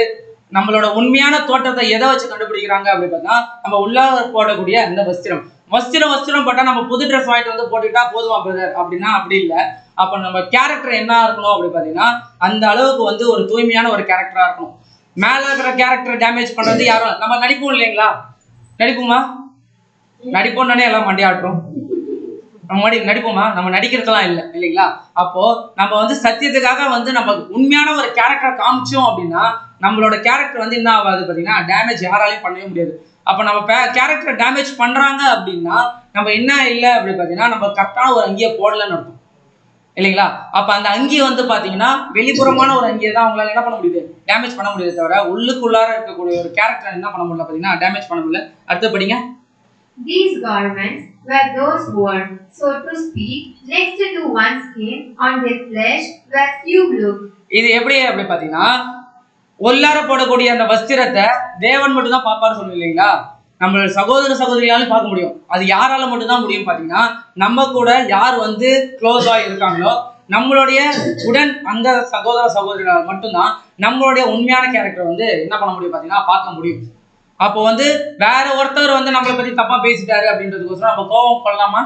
நம்மளோட உண்மையான தோற்றத்தை எதை வச்சு கண்டுபிடிக்கிறாங்க அப்படி பார்த்தா நம்ம உள்ளார போடக்கூடிய அந்த வஸ்திரம் பட்டா நம்ம புது ட்ரெஸ் வாங்கிட்டு வந்து போட்டுக்கிட்டா போதுமா பிரதர் அப்படின்னா அப்படி இல்லை. அப்ப நம்ம கேரக்டர் என்ன இருக்கணும் அப்படி பார்த்தீங்கன்னா அந்த அளவுக்கு வந்து ஒரு தூய்மையான ஒரு கேரக்டரா இருக்கணும். மேல இருக்கிற கேரக்டர் டேமேஜ் பண்றது யாரும் நம்ம நடிப்போம் இல்லைங்களா, நடிப்போமா, நடிப்போம்னே எல்லாம் மண்டியாடுறோம், நம்ம நடிப்போமா, நம்ம நடிக்கிறதுலாம் இல்லை இல்லைங்களா. அப்போ நம்ம வந்து சத்தியத்துக்காக வந்து நம்ம உண்மையான ஒரு கேரக்டரை காமிச்சோம் அப்படின்னா நம்மளோட கேரக்டர் வந்து என்ன ஆகாது பார்த்தீங்கன்னா டேமேஜ் யாராலையும் பண்ணவே முடியாது. அப்போ நம்ம கேரக்டர் டேமேஜ் பண்றாங்க அப்படின்னா நம்ம என்ன இல்லை அப்படி பார்த்தீங்கன்னா நம்ம கரெக்டான ஒரு அங்கியை போடலன்னு அர்த்தம் இல்லைங்களா. அப்ப அந்த அங்கி வந்து பாத்தீங்கன்னா வெளிப்புறமான ஒரு அங்கியை தான் அவங்களால என்ன பண்ண முடியுது, டேமேஜ் பண்ண முடியுது, தவிர உள்ளுக்குள்ளார இருக்கக்கூடிய ஒரு கேரக்டர் என்ன பண்ண முடியல பாத்தீங்கன்னா டேமேஜ் பண்ண முடியல. அடுத்து படிங்க. These garments were those worn, so to speak, next to one's skin, on their flesh, where few look. இது எப்படி அப்படி பாத்தீங்கன்னா உள்ளார போடக்கூடிய அந்த வஸ்திரத்தை தேவன் மட்டும் தான் பாப்பாரு சொல்லுவீங்க இல்லைங்களா. நம்மளோட சகோதர சகோதரியாலும் பார்க்க முடியும். அது யாரால மட்டும்தான் முடியும் பாத்தீங்கன்னா நம்ம கூட யார் வந்து க்ளோஸா இருக்காங்களோ நம்மளுடைய உடன் அந்த சகோதர சகோதரிகளால் மட்டும்தான் நம்மளுடைய உண்மையான கேரக்டர் வந்து என்ன பண்ண முடியும் பாத்தீங்கன்னா பார்க்க முடியும். அப்போ வந்து வேற ஒருத்தர் வந்து நம்மளை பத்தி தப்பா பேசிட்டாரு அப்படின்றதுக்கோசரம் நம்ம கோபம் பண்ணலாமா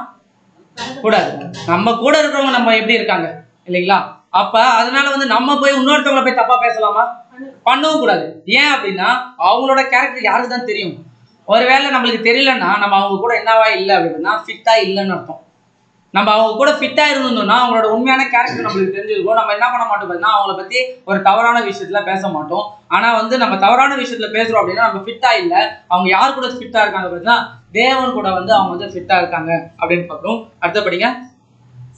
கூடாது. நம்ம கூட இருக்கிறவங்க நம்ம எப்படி இருக்காங்க இல்லைங்களா. அப்ப அதனால வந்து நம்ம போய் இன்னொருத்தவங்களை போய் தப்பா பேசலாமா, பண்ணவும் கூடாது. ஏன் அப்படின்னா அவங்களோட கேரக்டர் யாருக்கு தான் தெரியும், ஒருவேளை நம்மளுக்கு தெரியலன்னா நம்ம அவங்க கூட என்னவா இல்லை அப்படின்னா ஃபிட்டா இல்லைன்னு அர்த்தம். நம்ம அவங்க கூட ஃபிட்டா இருந்தோம்னா அவங்களோட உண்மையான கேரக்டர் நம்மளுக்கு தெரிஞ்சிருக்கும். நம்ம என்ன பண்ண மாட்டோம் பார்த்தீங்கன்னா அவங்கள பத்தி ஒரு தவறான விஷயத்துல பேச மாட்டோம். ஆனா நம்ம தவறான விஷயத்துல பேசுறோம் அப்படின்னா நம்ம ஃபிட்டா இல்லை, அவங்க யார் கூட ஃபிட்டா இருக்காங்க பார்த்தீங்கன்னா தேவன் கூட அவங்க ஃபிட்டா இருக்காங்க அப்படின்னு பார்க்குறோம். அடுத்தபடிங்க.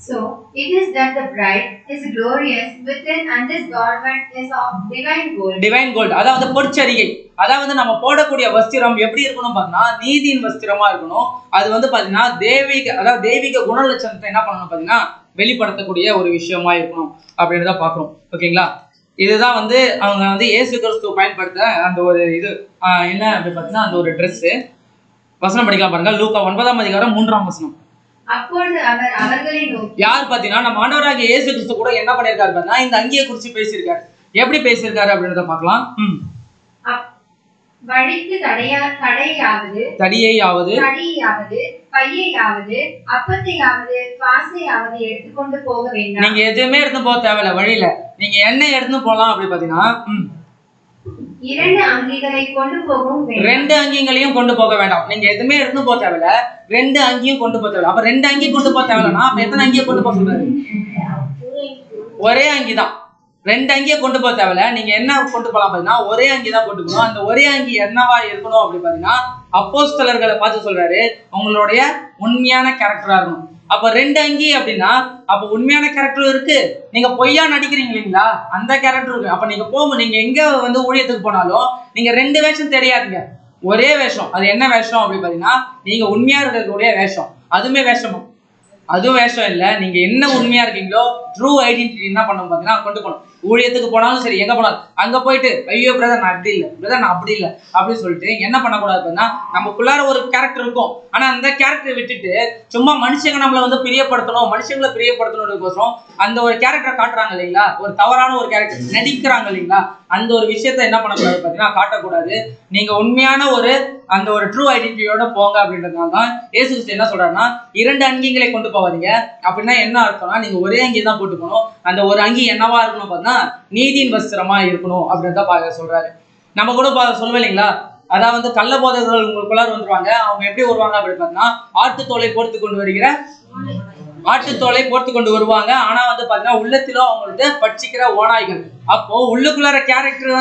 So it is that the bride is glorious within and this garment is of divine gold. Divine gold அதாவது பொற்சரிகை. அதாவது நம்ம போடக்கூடிய வஸ்திரம் எப்படி இருக்கணும் பார்த்தீங்கன்னா நீதியின் வஸ்திரமா இருக்கணும். அது பார்த்தீங்கன்னா தெய்வீக குணலட்சணத்தை என்ன பண்ணணும் பார்த்தீங்கன்னா வெளிப்படுத்தக்கூடிய ஒரு விஷயமா இருக்கணும் அப்படின்றத பார்க்குறோம். ஓகேங்களா? இதுதான் அவங்க இயேசு கிறிஸ்துவ பயன்படுத்த அந்த ஒரு இது என்ன அப்படி பார்த்தீங்கன்னா அந்த ஒரு ட்ரெஸ். வசனம் படிக்கலாம் பாருங்க. லூக்கா 9ஆம் அதிகாரம் 3ஆம் வசனம். அப்பொழுது அவர் அவர்களை நோக்கி, யார் பார்த்தீங்கன்னா நம்ம ஆண்டவராகிய இயேசு கிறிஸ்து கூட என்ன பண்ணியிருக்காரு பார்த்தீங்கன்னா இந்த அங்கியை குறித்து பேசியிருக்காரு. எப்படி பேசியிருக்காரு அப்படின்றத பார்க்கலாம். வழிக்கு தடையாவது பையையாவது அப்பத்தையாவது காசையாவது எடுத்துக்கொண்டு போக வேண்டாம். நீங்க எதுவுமே எடுத்து போக தேவையில்ல. வழியில நீங்க என்ன எடுத்து போகலாம் அப்படி பாத்தீங்கன்னா 2 அங்கிகளை கொண்டு போகவும் வேண்டாம். 2 அங்கிகளையும் கொண்டு போக வேண்டாம். நீங்க எதுவுமே எடுத்து போக தேவையில்ல, 2 அங்கியும் கொண்டு போக தேவையில்ல. அப்ப 2 அங்கி கொண்டு போக தேவையில்லனா அப்ப எத்தனை அங்கியை கொண்டு போக சொல்றாரு? ஒரே அங்கி தான். 2 அங்கியை கொண்டு போக தேவையில்ல. நீங்க என்ன கொண்டு போகலாம் பாத்தீங்கன்னா ஒரே அங்கி தான் கொண்டு போகணும். அந்த ஒரே அங்கி என்னவா இருக்கணும் அப்படி பாத்தீங்கன்னா அப்போஸ்தலர்களை பார்த்து சொல்றாரு உங்களுடைய உண்மையான கேரக்டரா இருக்கணும். அப்ப 2 அங்கி அப்படின்னா அப்ப உண்மையான கேரக்டர் இருக்கு, நீங்க பொய்யா நடிக்கிறீங்க இல்லைங்களா அந்த கேரக்டர் இருக்கு. அப்ப நீங்க எங்க ஊழியத்துக்கு போனாலும் நீங்க 2 வேஷம் தெரியாதுங்க, ஒரே வேஷம். அது என்ன வேஷம் அப்படி பாத்தீங்கன்னா நீங்க உண்மையா இருக்கக்கூடிய வேஷம். அதுவும் வேஷம் இல்ல. நீங்க என்ன உண்மையா இருக்கீங்களோ ட்ரூ ஐடென்டிட்டி என்ன பண்ணணும் பாத்தீங்கன்னா கொண்டு போகணும். ஊழியத்துக்கு போனாலும் சரி, எங்க போனாலும் அங்க போயிட்டு ஐயோ பிரதர் நான் அப்படி இல்லை, பிரதர் நான் அப்படி இல்லை அப்படின்னு சொல்லிட்டு என்ன பண்ணக்கூடாது அப்படின்னா நமக்குள்ளார ஒரு கேரக்டர் இருக்கும். ஆனா அந்த கேரக்டரை விட்டுட்டு சும்மா மனுஷங்க நம்மளை பிரியப்படுத்தணும், மனுஷங்களை பிரியப்படுத்தணும்னுக்கோசரம் அந்த ஒரு கேரக்டரை காட்டுறாங்க இல்லைங்களா, ஒரு தவறான ஒரு கேரக்டர் நடிக்கிறாங்க இல்லைங்களா, அந்த ஒரு விஷயத்த என்ன பண்ணக்கூடாது பார்த்தீங்கன்னா காட்டக்கூடாது. நீங்க உண்மையான அந்த ஒரு ட்ரூ ஐடென்டிட்டியோட போங்க அப்படின்றதுனால தான் இயேசு கிறிஸ்து என்ன சொல்றாருன்னா 2 அங்கிகளை கொண்டு போவாதீங்க. அப்படின்னா என்ன அர்த்தம்னா நீங்க ஒரே அங்கி தான் போட்டு போகணும். அந்த ஒரு அங்கி என்னவா இருக்கணும் பார்த்தீங்கன்னா நீதியின் வஸ்திரமா இருக்கணும் அப்படின்றத சொல்றாரு. நம்ம கூட சொல்லுவோம் இல்லைங்களா, அதாவது கள்ள போதகர்கள் உங்களுக்குள்ளார வந்துருவாங்க. அவங்க எப்படி வருவாங்க அப்படின்னு பார்த்தீங்கன்னா ஆட்டுத்தோலை போர்த்து கொண்டு வருவாங்க. ஆனா பாத்தீங்கன்னா உள்ளத்திலும் அவங்க பட்சிக்கிற ஓநாய்கள். அப்போ உள்ளுக்குள்ளார கேரக்டர்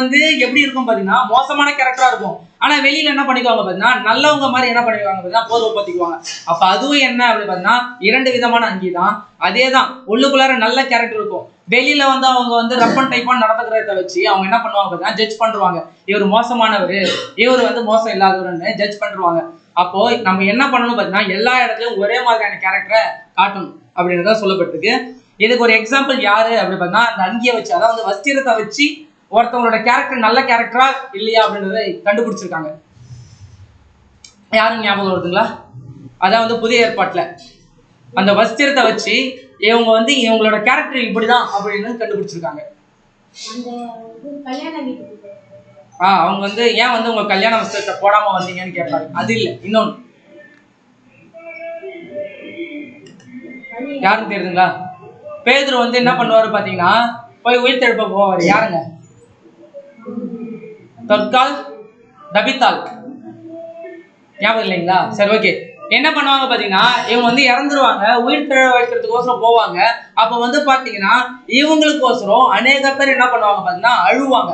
எப்படி இருக்கும் பாத்தீங்கன்னா மோசமான கேரக்டரா இருக்கும். ஆனா வெளியில என்ன பண்ணிக்குவாங்க பாத்தீங்கன்னா நல்லவங்க மாதிரி என்ன பண்ணிக்குவாங்க பாத்தீங்கன்னா போர்வை போத்திக்குவாங்க. அப்ப அதுவும் என்ன அப்படி பாத்தீங்கன்னா 2 விதமான அங்கி தான். அதேதான் உள்ளுக்குள்ளார நல்ல கேரக்டர் இருக்கும், வெளியில அவங்க ரப்பன் டைப்பான நடந்துக்கிறத வச்சு அவங்க என்ன பண்ணுவாங்க பாத்தீங்கன்னா ஜட்ஜ் பண்ணுவாங்க. இவர் மோசமானவர், இவர் மோசம் இல்லாதவர்னு ஜட்ஜ் பண்ணுவாங்க. அப்போ நம்ம என்ன பண்ணணும் பாத்தீங்கன்னா எல்லா இடத்துலயும் ஒரே மாதிரியான கேரக்டரை காட்டணும் அப்படின்றத சொல்லப்பட்டிருக்கு. இதுக்கு ஒரு எக்ஸாம்பிள் யாரு அப்படி பார்த்தா அந்த அங்கியை வச்சு, அதாவது வஸ்திரத்தை வச்சு ஒருத்தவங்களோட கேரக்டர் நல்ல கேரக்டரா இல்லையா அப்படின்றத கண்டுபிடிச்சிருக்காங்க. யாரும் ஞாபகம் வருதுங்களா? அதான் புதிய ஏற்பாட்டுல அந்த வஸ்திரத்தை வச்சு இவங்களோட கேரக்டர் இப்படிதான் அப்படின்னு கண்டுபிடிச்சிருக்காங்க. அவங்க ஏன் உங்க கல்யாண வஸ்திரத்தை போடாம வந்தீங்கன்னு கேட்பாரு. அது இல்லை, இன்னொன்னு யாருன்னு தெரியுதுங்களா? பேதுரு என்ன பண்ணுவாரு பாத்தீங்கன்னா போய் உயிர் தெழுப்ப போவாரு. யாருங்க? தொற்கால் தபித்தாள். ஞாபகம் இல்லைங்களா? சரி, ஓகே. என்ன பண்ணுவாங்க பாத்தீங்கன்னா இவங்க இறந்துருவாங்க, உயிர் தெழ வைக்கிறதுக்கோசரம் போவாங்க. அப்ப பாத்தீங்கன்னா இவங்களுக்கோசரம் அநேக பேர் என்ன பண்ணுவாங்க பாத்தீங்கன்னா அழுவாங்க.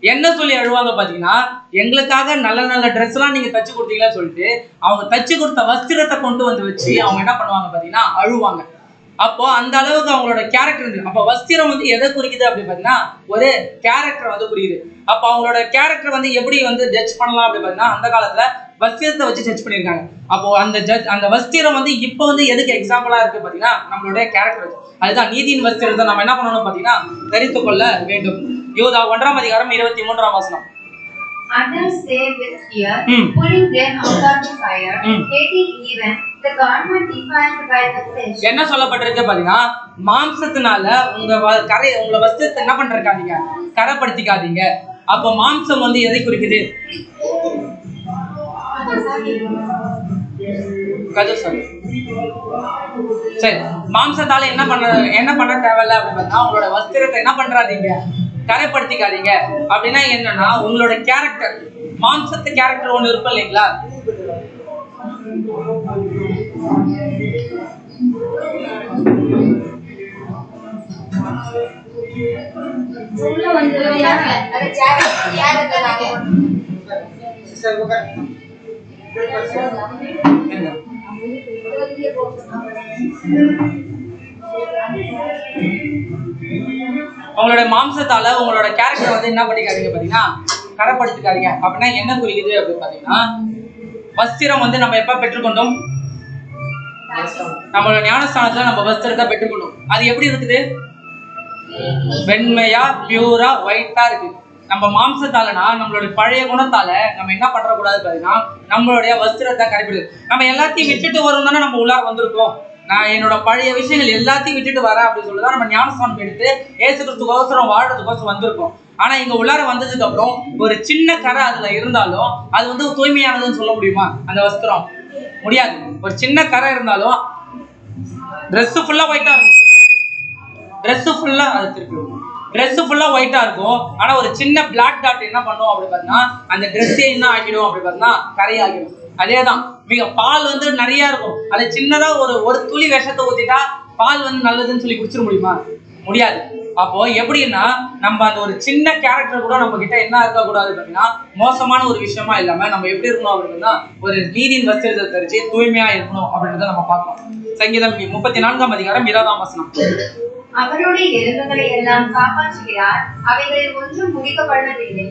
என்ன சொல்லி அழுவாங்க பாத்தீங்கன்னா எங்களுக்காக நல்ல நல்ல ட்ரெஸ் எல்லாம் நீங்க தச்சு கொடுத்தீங்கன்னு சொல்லிட்டு அவங்க தச்சு கொடுத்த வஸ்திரத்தை கொண்டு வச்சு அவங்க என்ன பண்ணுவாங்க பாத்தீங்கன்னா அழுவாங்க. அப்போ அந்த அளவுக்கு அவங்களோட கேரக்டர் இருந்தது. அப்போ வஸ்திரம் எதை குறிக்குது அப்படின்னு பாத்தீங்கன்னா ஒரு கேரக்டர் குறிக்குது. அப்போ அவங்களோட கேரக்டர் எப்படி ஜட்ஜ் பண்ணலாம் அப்படின்னு பாத்தீங்கன்னா அந்த காலத்துல வஸ்திரத்தை வச்சு ஜட்ஜ் பண்ணியிருக்காங்க. அப்போ அந்த வஸ்திரம் இப்போ எதுக்கு எக்ஸாம்பிளா இருக்கு பாத்தீங்கன்னா நம்மளுடைய கேரக்டர். அதுதான் நீதியின் வஸ்திரத்தை நம்ம என்ன பண்ணணும் பாத்தீங்கன்னா தரித்து கொள்ள வேண்டும். யோதா 1ஆம் அதிகாரம் 23ஆம் வசனம். Others say with fear, pulling them out of the fire, hating even the garment defiled by the flesh. என்ன சொல்லப்பட்டிருக்கு பாத்தீங்கன்னா மாம்சத்தினால உங்க வஸ்திரத்தை என்ன பண்றீங்க, கரைப்படுத்திக்காதீங்க. அப்ப மாம்சம் எதை குறிக்குது? சரி, மாம்சத்தால என்ன பண்ண தேவையில்ல அப்படின்னு பார்த்தா உங்களோட வஸ்திரத்தை என்ன பண்றாதீங்க, கரைப்படுத்திக்காதீங்க. அப்படின்னா என்னன்னா உங்களோட கேரக்டர் மாம்சத்து கேரக்டர் ஒண்ணு இருக்கும் இல்லைங்களா? உங்களோட மாம்சத்தால உங்களோட கேரக்டர் வந்து என்ன பண்ணிக்காதீங்க பாத்தீங்கன்னா கரைப்படுத்திக்காதீங்க. அப்படின்னா என்ன குறிக்குது அப்படின்னு பாத்தீங்கன்னா, வஸ்திரம் வந்து நம்ம எப்ப பெற்றுக்கொண்டோம்? நம்மளோட ஞானஸ்தானத்துல நம்ம வஸ்திரத்தை பெற்றுக்கொண்டோம். அது எப்படி இருக்குது? வெண்மையா பியூரா ஒயிட்டா இருக்கு. நம்ம மாம்சத்தாலனா நம்மளுடைய பழைய குணத்தால நம்ம என்ன பண்ற கூடாது பாத்தீங்கன்னா நம்மளுடைய வஸ்திரத்தை கரைப்பிடுது. நம்ம எல்லாத்தையும் விட்டுட்டு வரும் தானே நம்ம உள்ளார வந்திருக்கோம். நான் என்னோட பழைய விஷயங்கள் எல்லாத்தையும் விட்டுட்டு வரேன் அப்படின்னு சொல்லிதான் நம்ம ஞானஸ்தானம் எடுத்து ஏசு கிறிஸ்துவோசரம் வாழ்றதுக்கோசரம் வந்திருக்கோம். ஆனா இங்க உள்ளார வந்ததுக்கு அப்புறம் ஒரு சின்ன கரை அதுல இருந்தாலும் அது வந்து தூய்மையானதுன்னு சொல்ல முடியுமா? அந்த வஸ்திரம் முடியாது. ஒரு சின்ன கரை இருந்தாலும் ட்ரெஸ் ஃபுல்லா ஒயிட்டா இருக்கும். ட்ரெஸ் ஃபுல்லா ஒயிட்டா இருக்கும். ஆனா ஒரு சின்ன பிளாக் டாட் என்ன பண்ணும் அப்படி பார்த்தீங்கன்னா அந்த ட்ரெஸ்ஸே என்ன ஆகிடும் அப்படி பார்த்தீங்கன்னா கரையாகிடும். அதேதான் பால் வந்து நிறைய இருக்கும். அது சின்னதா ஒரு துளி விஷத்தை ஊத்திட்டா பால் வந்து நல்லதுன்னு சொல்லி குடிச்சிட முடியுமா? முடியாது. அப்போ எப்படின்னா நம்ம அந்த ஒரு சின்ன கேரக்டர் கூட நம்ம கிட்ட என்ன இருக்க கூடாது பார்த்தீங்கன்னா மோசமான ஒரு விஷயமா இல்லாம நம்ம எப்படி இருக்கணும் அப்படின்னா ஒரு நீதியின் வஸ்திரத்தை தரிச்சு தூய்மையா இருக்கணும் அப்படின்றத நம்ம பார்க்கணும். சங்கீதம் 34ஆம் அதிகாரம் 20ஆம் வசனம். அவருடைய எலும்புகளை எல்லாம் காப்பாற்றுகிறார், அவைகளில் ஒன்றும் முறிக்கப்படுவதில்லை.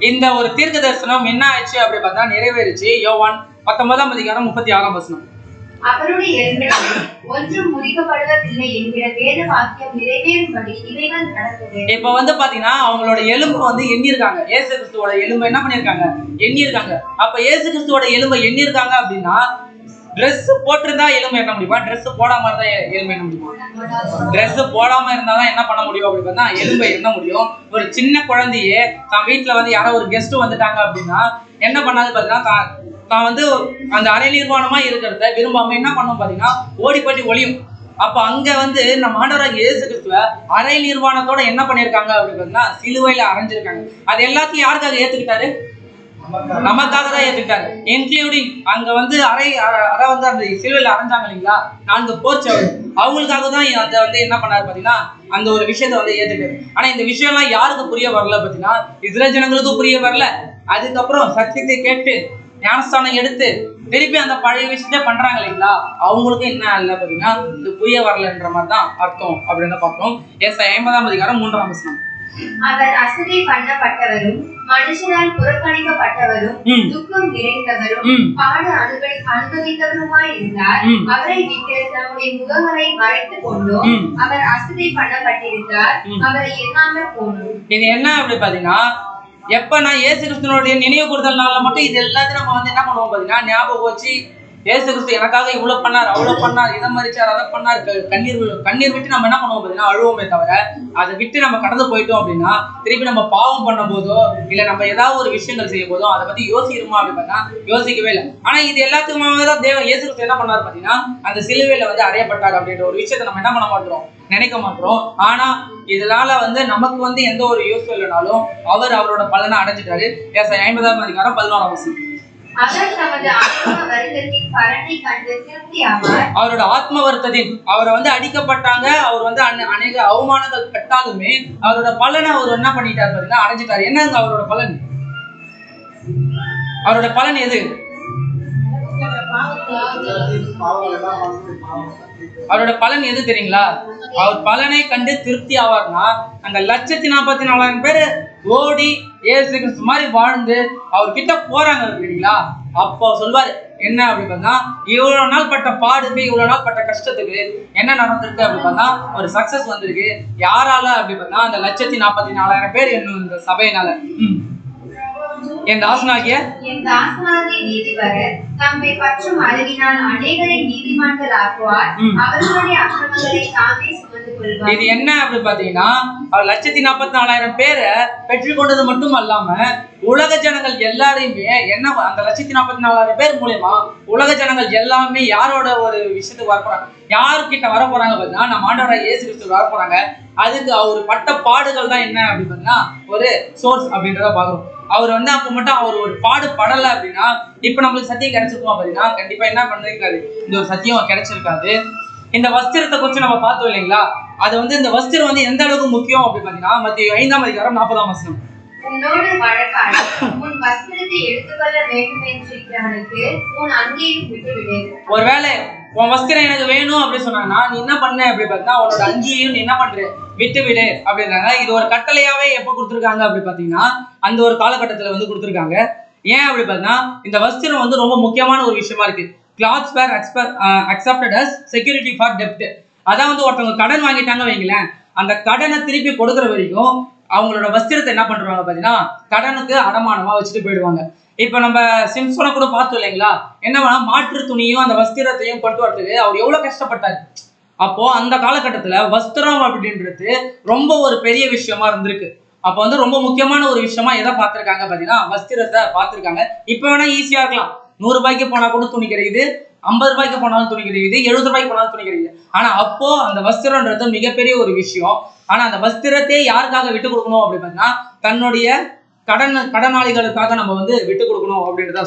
இந்த ஒரு தீர்க்க தரிசனம் என்ன ஆச்சு அப்படி பார்த்தா நிறைவேறிச்சு. யோவான் 19ஆம் அதிகாரம் 36ஆம் வசனம். அவருடைய எலும்புகளில் ஒன்றும் முறிக்கப்படுவதில்லை என்கிற வேத வாக்கியம் நிறைவேறும்படி இவைகள் நடந்தது. இப்ப வந்து பாத்தீங்கன்னா அவங்களோட எலும்பு வந்து எண்ணிருக்காங்க. இயேசு கிறிஸ்துவோட எலும்பு என்ன பண்ணிருக்காங்க? எண்ணிருக்காங்க. அப்ப இயேசு கிறிஸ்துவோட எலும்பை எண்ணிருக்காங்க அப்படின்னா ட்ரெஸ் போட்டிருந்தா எலும்பு என்ன முடியுமா? ட்ரெஸ் போடாம இருந்தா எலும்பு என்ன முடியுமா? ட்ரெஸ் போடாம இருந்தாதான் என்ன பண்ண முடியும் அப்படி பார்த்தா எலும்பை என்ன முடியும். ஒரு சின்ன குழந்தையே தான் வீட்டுல வந்து யாரோ ஒரு கெஸ்ட் வந்துட்டாங்க அப்படின்னா என்ன பண்ணாது பாத்தீங்கன்னா தான் வந்து அந்த அரை நிர்வாணமா இருக்கிறத விரும்பாம என்ன பண்ணும் பாத்தீங்கன்னா ஓடி போயிட்டு ஒளியும். அப்ப அங்க வந்து நம்ம ஆண்டவராகிய இயேசு கிறிஸ்துவ அரை நிர்வாணத்தோட என்ன பண்ணிருக்காங்க அப்படின்னு பார்த்தீங்கன்னா சிலுவையில அரைஞ்சிருக்காங்க. அது எல்லாத்தையும் யாருக்காக ஏத்துக்கிட்டாரு? நமக்காக தான் ஏத்துக்கிட்டாரு. இன்க்ளூடிங் அங்க வந்து அரை வந்து அந்த சிலுவையில அரைஞ்சாங்க இல்லைங்களா 4 போர்ச்சவர், அவங்களுக்காக தான் அதை வந்து என்ன பண்ணாரு பாத்தீங்கன்னா அந்த ஒரு விஷயத்த வந்து ஏத்துக்காரு. ஆனா இந்த விஷயம் எல்லாம் யாருக்கு புரிய வரல பாத்தீங்கன்னா இஸ்ரேல் ஜனங்களுக்கும் புரிய வரல. அதுக்கப்புறம் சத்தியத்தை கேட்டு ஞானஸ்தானம் எடுத்து திருப்பி அந்த பழைய விஷயத்த பண்றாங்க இல்லைங்களா அவங்களுக்கும் என்ன இல்ல பாத்தீங்கன்னா இது புரிய வரலன்ற மாதிரி தான் அர்த்தம் அப்படின்னு பார்த்தோம். ஏசாயா 50ஆம் அதிகாரம் 3ஆம் வசனம். அவர் அசதி பண்ணப்பட்டவரும் மனுஷரால் புறக்கணிக்கப்பட்டவரும் துக்கம் நிறைந்தவரும் பாடு அனுபவித்தவருமாய் இருந்தார். அவரை விட்டு நம்முடைய முகங்களை மறைத்துக் கொண்டோம். அவர் அசதி பண்ணப்பட்டிருந்தார், அவரை எண்ணாமல் போனோம். இது என்ன அப்படி பாத்தீங்கன்னா எப்ப நான் இயேசு கிறிஸ்துவனுடைய நினைவு கூறுதல் நாள்ல மட்டும் இது எல்லாத்தையும் நம்ம வந்து என்ன பண்ணுவோம் பாத்தீங்கன்னா ஞாபகம் வச்சு இயேசு கிறிஸ்து எனக்காக இவ்வளவு பண்ணார் அவ்வளவு பண்ணார் இதை மறிச்சார் அதை பண்ணார் கண்ணீர் விட்டு நம்ம என்ன பண்ணுவோம் பாத்தீங்கன்னா அழுவோமே தவிர அதை விட்டு நம்ம கடந்து போயிட்டோம் அப்படின்னா திருப்பி நம்ம பாவம் பண்ணும் போதோ இல்ல நம்ம ஏதாவது ஒரு விஷயங்கள் செய்யும் போதோ அதை பத்தி யோசிக்கிறோமா அப்படின்னு பார்த்தா யோசிக்கவே இல்லை. ஆனா இது எல்லாத்துக்குமே தான் இயேசு கிறிஸ்து என்ன பண்ணாரு பாத்தீங்கன்னா அந்த சிலுவையில வந்து அறையப்பட்டார் அப்படின்ற ஒரு விஷயத்தை நம்ம என்ன பண்ண மாட்டோம், நினைக்க மாட்டோம். ஆனா இதனால வந்து நமக்கு வந்து எந்த ஒரு யூஸ் இல்லைனாலும் அவரோட பலனை அடைஞ்சிட்டாரு. ஏசாயா 50ஆம் அதிகாரம் 11ஆம் வசனம். அவரோட ஆத்ம வருத்தத்தின் அவரை வந்து அடிக்கப்பட்டாங்க, அவர் வந்து அநேக அவமானங்கள் பட்டாலுமே அவரோட பலனை அவர் என்ன பண்ணிட்டாரு பாத்தீங்கன்னா அடைஞ்சிட்டாரு. என்னங்க அவரோட பலன்? அவரோட பலன் எது? அவரோட பலன் எது தெரியுங்களா? அவர் பலனை கண்டு திருப்தி ஆவார்னா அந்த 1,44,000 பேரு ஓடி இயேசு கிறிஸ்து மாதிரி வாழ்ந்து அவர்கிட்ட போறாங்க இல்லைங்களா அப்போ சொல்வாரு என்ன அப்படி பார்த்தா இவ்வளவு நாள் பட்ட பாடுக்கு இவ்வளவு நாள் பட்ட கஷ்டத்துக்கு என்ன நடந்திருக்கு அப்படி பார்த்தா ஒரு சக்சஸ் வந்திருக்கு. யாரால அப்படி பார்த்தா அந்த 1,44,000 பேர் என்னும் இந்த சபையினால என் தாசனாகிய நீதிபரர் தம்மை பற்றும் அறிவினால் அநேகரை நீதிமான்கள் ஆக்குவார், அவர்களுடைய அக்கிரமங்களை தாமே சுமந்து கொள்வார். இது என்ன அப்படி பாத்தீங்கன்னா அவர் 1,44,000 பேரை பெற்றுக்கொண்டது மட்டும் அல்லாம உலக ஜனங்கள் எல்லாரையுமே என்ன அந்த 1,44,000 பேர் மூலமா உலக ஜனங்கள் எல்லாமே யாரோட ஒரு விஷயத்துக்கு வரப்போறாங்க, யாருக்கிட்ட வர போறாங்க பாத்தீங்கன்னா நம்ம ஆண்டவராகிய இயேசு கிறிஸ்து வர போறாங்க. அதுக்கு அவர் பட்ட பாடுகள் தான் என்ன அப்படின்னு பாத்தீங்கன்னா ஒரு சோர்ஸ் அப்படின்றத பாக்குறோம். அவர் வந்து அப்ப மட்டும் அவர் ஒரு பாடுபடலை அப்படின்னா இப்ப நம்மளுக்கு சத்தியம் கிடைச்சிருக்கோம் அப்படின்னா கண்டிப்பா என்ன பண்ணிருக்காது, இந்த ஒரு சத்தியம் கிடைச்சிருக்காது. இந்த வஸ்திரத்தை குறித்து நம்ம பார்த்தோம் இல்லைங்களா, அது வந்து இந்த வஸ்திரம் வந்து எந்த அளவுக்கு முக்கியம் அப்படின்னு பாத்தீங்கன்னா மத்திய 5:40 உன்னோடு வழக்காடி உன் வஸ்திரத்தை எடுத்துக்கொள்ள வேண்டும் என்று உன் அங்கேயும் விட்டுவிடு. ஒருவேளை உன் வஸ்திரம் எனக்கு வேணும் அப்படின்னு சொன்னாங்கன்னா நீ என்ன பண்ண அப்படி பார்த்தா உன்னோட அங்கேயும் நீ என்ன பண்ற, விட்டு விடு அப்படின்றாங்க. இது ஒரு கட்டளையாவே எப்ப கொடுத்துருக்காங்க அப்படி பாத்தீங்கன்னா அந்த ஒரு காலகட்டத்துல வந்து கொடுத்துருக்காங்க. ஏன் அப்படி பார்த்தீங்கன்னா இந்த வஸ்திரம் வந்து ரொம்ப முக்கியமான ஒரு விஷயமா இருக்கு. Clothes were accepted as security for டெப்ட். அதான் வந்து ஒருத்தவங்க கடன் வாங்கிட்டாங்க வைங்களேன், அந்த கடனை திருப்பி கொடுக்குற வரைக்கும் அவங்களோட வஸ்திரத்தை என்ன பண்றாங்க பாத்தீங்கன்னா கடனுக்கு அடமானமா வச்சுட்டு போயிடுவாங்க. இப்ப நம்ம சிம்சோனை கூட பார்த்தோம் இல்லைங்களா, என்ன மாற்று துணியும் அந்த வஸ்திரத்தையும் கொண்டு வரதுக்கு அவர் எவ்வளவு கஷ்டப்பட்டாரு. அப்போ அந்த காலகட்டத்துல வஸ்திரம் அப்படின்றது ரொம்ப ஒரு பெரிய விஷயமா இருந்திருக்கு. அப்ப வந்து ரொம்ப முக்கியமான ஒரு விஷயமா எதை பார்த்திருக்காங்க பாத்தீங்கன்னா வஸ்திரத்தை பார்த்திருக்காங்க. இப்ப வேணா ஈஸியா இருக்கலாம், 100 ரூபாய்க்கு போனா கூட துணி கிடைக்குது, 50 ரூபாய்க்கு போனாலும் துணி கிடைக்குது, 70 ரூபாய்க்கு போனாலும் துணி கிடைக்குது. ஆனா அப்போ அந்த வஸ்திரம்ன்றது மிகப்பெரிய ஒரு விஷயம். ஆனா அந்த வஸ்திரத்தை யாருக்காக விட்டு கொடுக்கணும் அப்படின்னு பார்த்தீங்கன்னா தன்னுடைய கடனாளிகளுக்காக நம்ம வந்து விட்டு கொடுக்கணும் அப்படின்றத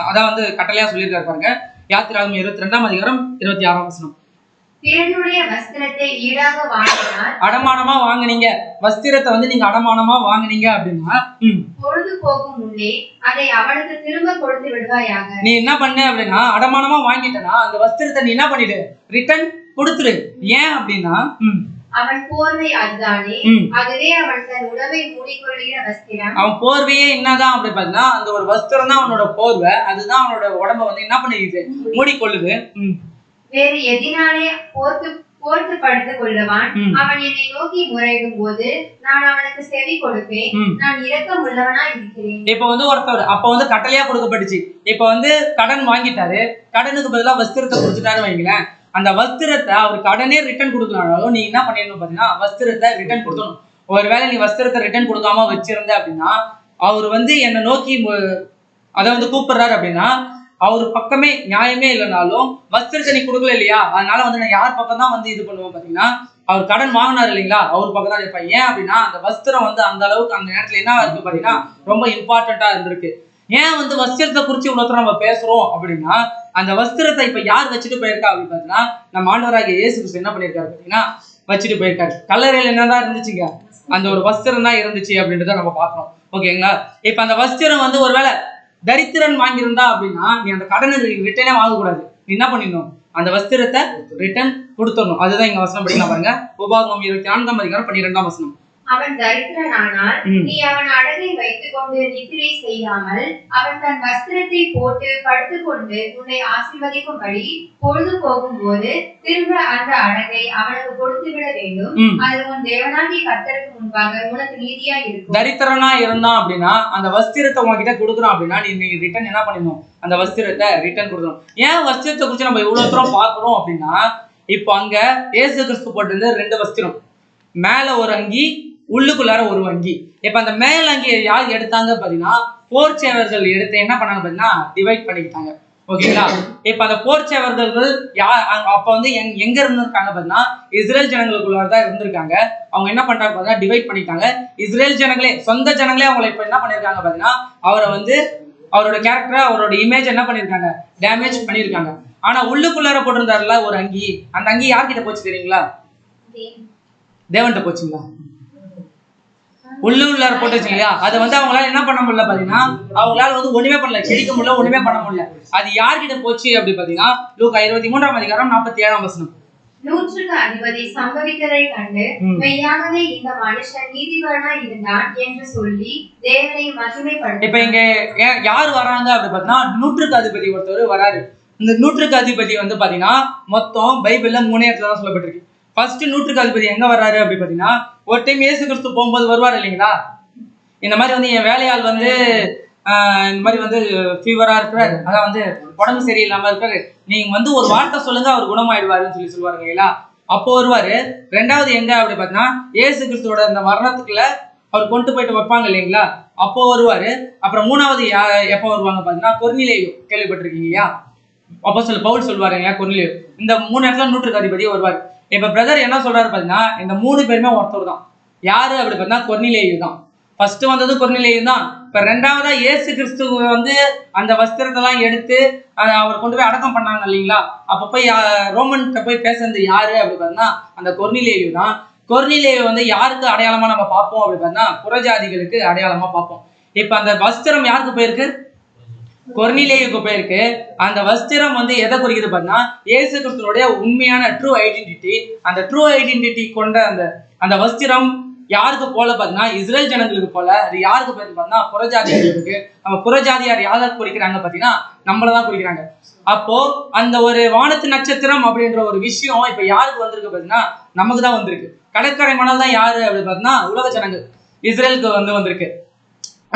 அதான் வந்து கட்டளையா சொல்லியிருக்காரு பாருங்க. யாத்திராகமம் 22:26. பிறனுடைய வஸ்திரத்தை ஈடாக வாங்கினால், அடமானமா வாங்குனீங்க, வஸ்திரத்தை வந்து நீங்க அடமானமா வாங்குனீங்க அப்படின்னா பொழுது போகும் முன்னே அதை அவனுக்கு திரும்ப கொடுத்து விடுவாயாக. நீ என்ன பண்ண அப்படின்னா அடமானமா வாங்கிட்டனா அந்த வஸ்திரத்தை நீ என்ன பண்ணிடு, ரிட்டர்ன் கொடுத்துரு. ஏன் அப்படின்னா அவன் போர்வை அதுதானே, அதுவே அவன் தன் உடவை மூடிக்கொள்கிற வஸ்திரம். அவன் போர்வையே என்னதான் அப்படி பார்த்தீங்கன்னா அந்த ஒரு வஸ்திரம் தான் அவனோட போர்வை, அதுதான் அவனோட உடம்ப வந்து என்ன பண்ணிடுது, மூடிக்கொள்ளுது. வேறு எதினாலே போர்த்து படுத்துக் கொள்ளுவான். அவன் என்னை நோக்கி முறையிடும் போது நான் அவனுக்கு செவி கொடுப்பேன், நான் இரக்கம் உள்ளவனா இருக்கிறேன். இப்ப வந்து ஒருத்தர் அப்ப வந்து கட்டளையா கொடுக்கப்பட்டுச்சு. இப்ப வந்து கடன் வாங்கிட்டாரு, கடனுக்கு பதிலா வஸ்திரத்தை கொடுத்துட்டாரு வைங்களேன், அந்த வஸ்திரத்தை அவர் கடனே ரிட்டர்ன் கொடுக்கலானாலும் நீ என்ன பண்ணிடணும் பாத்தீங்கன்னா வஸ்திரத்தை ரிட்டர்ன் கொடுக்கணும். ஒருவேளை நீ வஸ்திரத்தை ரிட்டர்ன் கொடுக்காம வச்சிருந்த அப்படின்னா அவர் வந்து என்னை நோக்கி அதை வந்து கூப்பிடுறாரு அப்படின்னா அவர் பக்கமே நியாயமே இல்லைனாலும் வஸ்திரத்தை நீ கொடுக்கல இல்லையா, அதனால வந்து நான் யார் பக்கம் தான் வந்து இது பண்ணுவோம் பாத்தீங்கன்னா அவர் கடன் வாங்கினாரு இல்லைங்களா அவர் பக்கம் தான் இருப்பேன். ஏன் அப்படின்னா அந்த வஸ்திரம் வந்து அந்த அளவுக்கு அந்த நேரத்துல என்ன இருக்கு பாத்தீங்கன்னா ரொம்ப இம்பார்ட்டண்டா இருந்திருக்கு. ஏன் வந்து வஸ்திரத்தை குறிச்சு இவ்வளவு நம்ம பேசுறோம் அப்படின்னா அந்த வஸ்திரத்தை இப்ப யார் வச்சுட்டு போயிருக்கா அப்படின்னு பாத்தீங்கன்னா நம்ம ஆண்டவராகிய இயேசு கிறிஸ்து என்ன பண்ணிருக்காரு பாத்தீங்கன்னா வச்சுட்டு போயிருக்காரு. கல்லறையில என்னதான் இருந்துச்சுங்க, அந்த ஒரு வஸ்திரம் தான் இருந்துச்சு அப்படின்றத நம்ம பாக்குறோம். ஓகேங்களா, இப்ப அந்த வஸ்திரம் வந்து ஒருவேளை தரித்திரன் வாங்கியிருந்தா அப்படின்னா நீ அந்த கடனை ரிட்டர்னே வாங்கக்கூடாது, நீ என்ன பண்ணிடணும் அந்த வஸ்திரத்தை ரிட்டர்ன் கொடுத்துடணும். அதுதான் இங்க வசனம் படிக்கலாம் பாருங்க. உபாகமம் 24:12. அவன் தரித்திரனானால் நீ அவன் அழகை வைத்துக் கொண்டு நித்திரை செய்யாமல் அவன் தன் வஸ்திரத்தை போட்டு படுத்துக்கொண்டு உன்னை ஆசீர்வதிக்கும்படி பொழுது போகும் போது திரும்ப அந்த அழகை அவனுக்கு கொடுத்து விட வேண்டும். அது உன் தேவனாகிய கர்த்தருக்கு முன்பாக உனக்கு நீதியா இருக்கும். தரித்திரனா இருந்தான் அப்படின்னா அந்த வஸ்திரத்தை உங்ககிட்ட கொடுக்குறான் அப்படின்னா நீ ரிட்டர்ன் என்ன பண்ணணும், அந்த வஸ்திரத்தை ரிட்டர்ன் கொடுக்கணும். ஏன் வஸ்திரத்தை குறிச்சு நம்ம இவ்வளவு தூரம் பாக்குறோம் அப்படின்னா இப்போ அங்க இயேசு கிறிஸ்து போட்டிருந்த 2 வஸ்திரம், மேல ஒரு அங்கி உள்ளுக்குள்ளார ஒரு அங்கி. இப்ப அந்த மேல் அங்கியை யார் எடுத்தாங்க பாத்தீங்கன்னா போர் சேவர்கள் எடுத்து என்ன பண்ணாங்க பாத்தீங்கன்னா டிவைட் பண்ணிக்கிட்டாங்க. ஓகேங்களா, இப்ப அந்த போர் சேவர்கள் அப்ப வந்து எங்க இருந்திருக்காங்க பாத்தீங்கன்னா இஸ்ரேல் ஜனங்களுக்குள்ளார தான் இருந்திருக்காங்க. அவங்க என்ன பண்றாங்க பாத்தீங்கன்னா டிவைட் பண்ணிட்டாங்க. இஸ்ரேல் ஜனங்களே சொந்த ஜனங்களே அவங்களை இப்ப என்ன பண்ணிருக்காங்க பாத்தீங்கன்னா அவரை வந்து அவரோட கேரக்டரை அவரோட இமேஜ் என்ன பண்ணிருக்காங்க, டேமேஜ் பண்ணிருக்காங்க. ஆனா உள்ளுக்குள்ளார போட்டிருந்தாருல ஒரு அங்கி, அந்த அங்கி யார்கிட்ட போச்சு தெரியுங்களா, தேவன்கிட்ட போச்சுங்களா, உள்ளுள்ளார போட்டுச்சு இல்லையா, அதை வந்து அவங்களால என்ன பண்ண முடியல பாத்தீங்கன்னா அவங்களால வந்து ஒண்ணுமே பண்ணல, செடிக்க முடியல, ஒண்ணுமே பண்ண முடியல. அது யார்கிட்ட போச்சு அப்படி பாத்தீங்கன்னா லூக்கா 23:47. 100க்கு அதிபதி சம்பவித்ததை கண்டு மெய்யாகவே இந்த மனுஷன் நீதிபரனா இருந்தான் என்று சொல்லி தேவனை மகிமைப்படுத்த. இப்ப இங்க யார் வராங்க அப்படி பாத்தீங்கன்னா 100க்கு அதிபதி ஒருத்தர் வராரு. இந்த 100க்கு அதிபதி வந்து பாத்தீங்கன்னா மொத்தம் பைபிள்ல 3 இடத்துல தான் சொல்லப்பட்டிருக்கு. ஃபர்ஸ்ட் 100க்கு அதிபதி எங்க வர்றாரு அப்படி பாத்தீங்கன்னா ஒரு டைம் இயேசு கிறிஸ்து போகும்போது வருவார் இல்லைங்களா, இந்த மாதிரி வந்து என் வேலையால் வந்து இந்த மாதிரி வந்து ஃபீவரா இருக்கிறாரு, அதான் வந்து உடம்பு சரியில்லாம இருக்காரு, நீங்க வந்து ஒரு வார்த்தை சொல்லுங்க அவர் குணமாயிடுவாருன்னு சொல்லுவாருங்க இல்லையா, அப்போ வருவாரு. 2வது எங்க அப்படி பாத்தீங்கன்னா இயேசு கிறிஸ்துவோட அந்த மரணத்துக்குள்ள அவர் கொண்டு போயிட்டு வைப்பாங்க இல்லைங்களா, அப்போ வருவாரு. அப்புறம் 3வது எப்போ வருவாங்க பாத்தீங்கன்னா கொர்நேலியு, கேள்விப்பட்டிருக்கீங்க இல்லையா, அப்போஸ்தலர் பவுல் சொல்லுவாரு இல்லையா கொர்நேலியு. இந்த 3 இடத்துல 100க்கு அதிபதியே வருவார். இப்ப பிரதர் என்ன சொல்றாரு பாத்தீங்கன்னா இந்த 3 பேருமே ஒருத்தர் தான். யாரு அப்படி பார்த்தா கொர்நேலியு தான். ஃபர்ஸ்ட் வந்தது கொர்நேலியு தான். இப்ப ரெண்டாவதா இயேசு கிறிஸ்துவ வந்து அந்த வஸ்திரத்தை எல்லாம் எடுத்து அவர் கொண்டு போய் அடக்கம் பண்ணாங்க இல்லைங்களா? அப்ப போய் ரோமன்கிட்ட போய் பேசுறது யாரு அப்படி பார்த்தா அந்த கொர்னிலேயு தான். கொர்னிலேயு வந்து யாருக்கு அடையாளமா நம்ம பார்ப்போம் அப்படி பார்த்தா புறஜாதிகளுக்கு அடையாளமா பார்ப்போம். இப்ப அந்த வஸ்திரம் யாருக்கு போயிருக்கு? கொர்னிலேயுக்கு போயிருக்கு. அந்த வஸ்திரம் வந்து எதை குறிக்குது பார்த்தா இயேசு கிறிஸ்துவோடைய உண்மையான ட்ரூ ஐடென்டிட்டி. அந்த ட்ரூ ஐடென்டிட்டி கொண்ட அந்த வஸ்திரம் யாருக்கு போல பார்த்தீங்கன்னா இஸ்ரேல் ஜனங்களுக்கு போல. அது யாருக்கு போயிருக்கு பார்த்தீங்கன்னா புறஜாதிகளுக்கு. நம்ம புறஜாதியார் யாரை குறிக்கிறாங்க பார்த்தீங்கன்னா நம்மளதான் குறிக்கிறாங்க. அப்போ அந்த ஒரு வானத்து நட்சத்திரம் அப்படின்ற ஒரு விஷயம் இப்ப யாருக்கு வந்திருக்கு பார்த்தீங்கன்னா நமக்கு தான் வந்திருக்கு. கடற்கரை மணல் தான் யாரு அப்படின்னு பார்த்தீங்கன்னா உலக ஜனங்கள் இஸ்ரேலுக்கு வந்திருக்கு.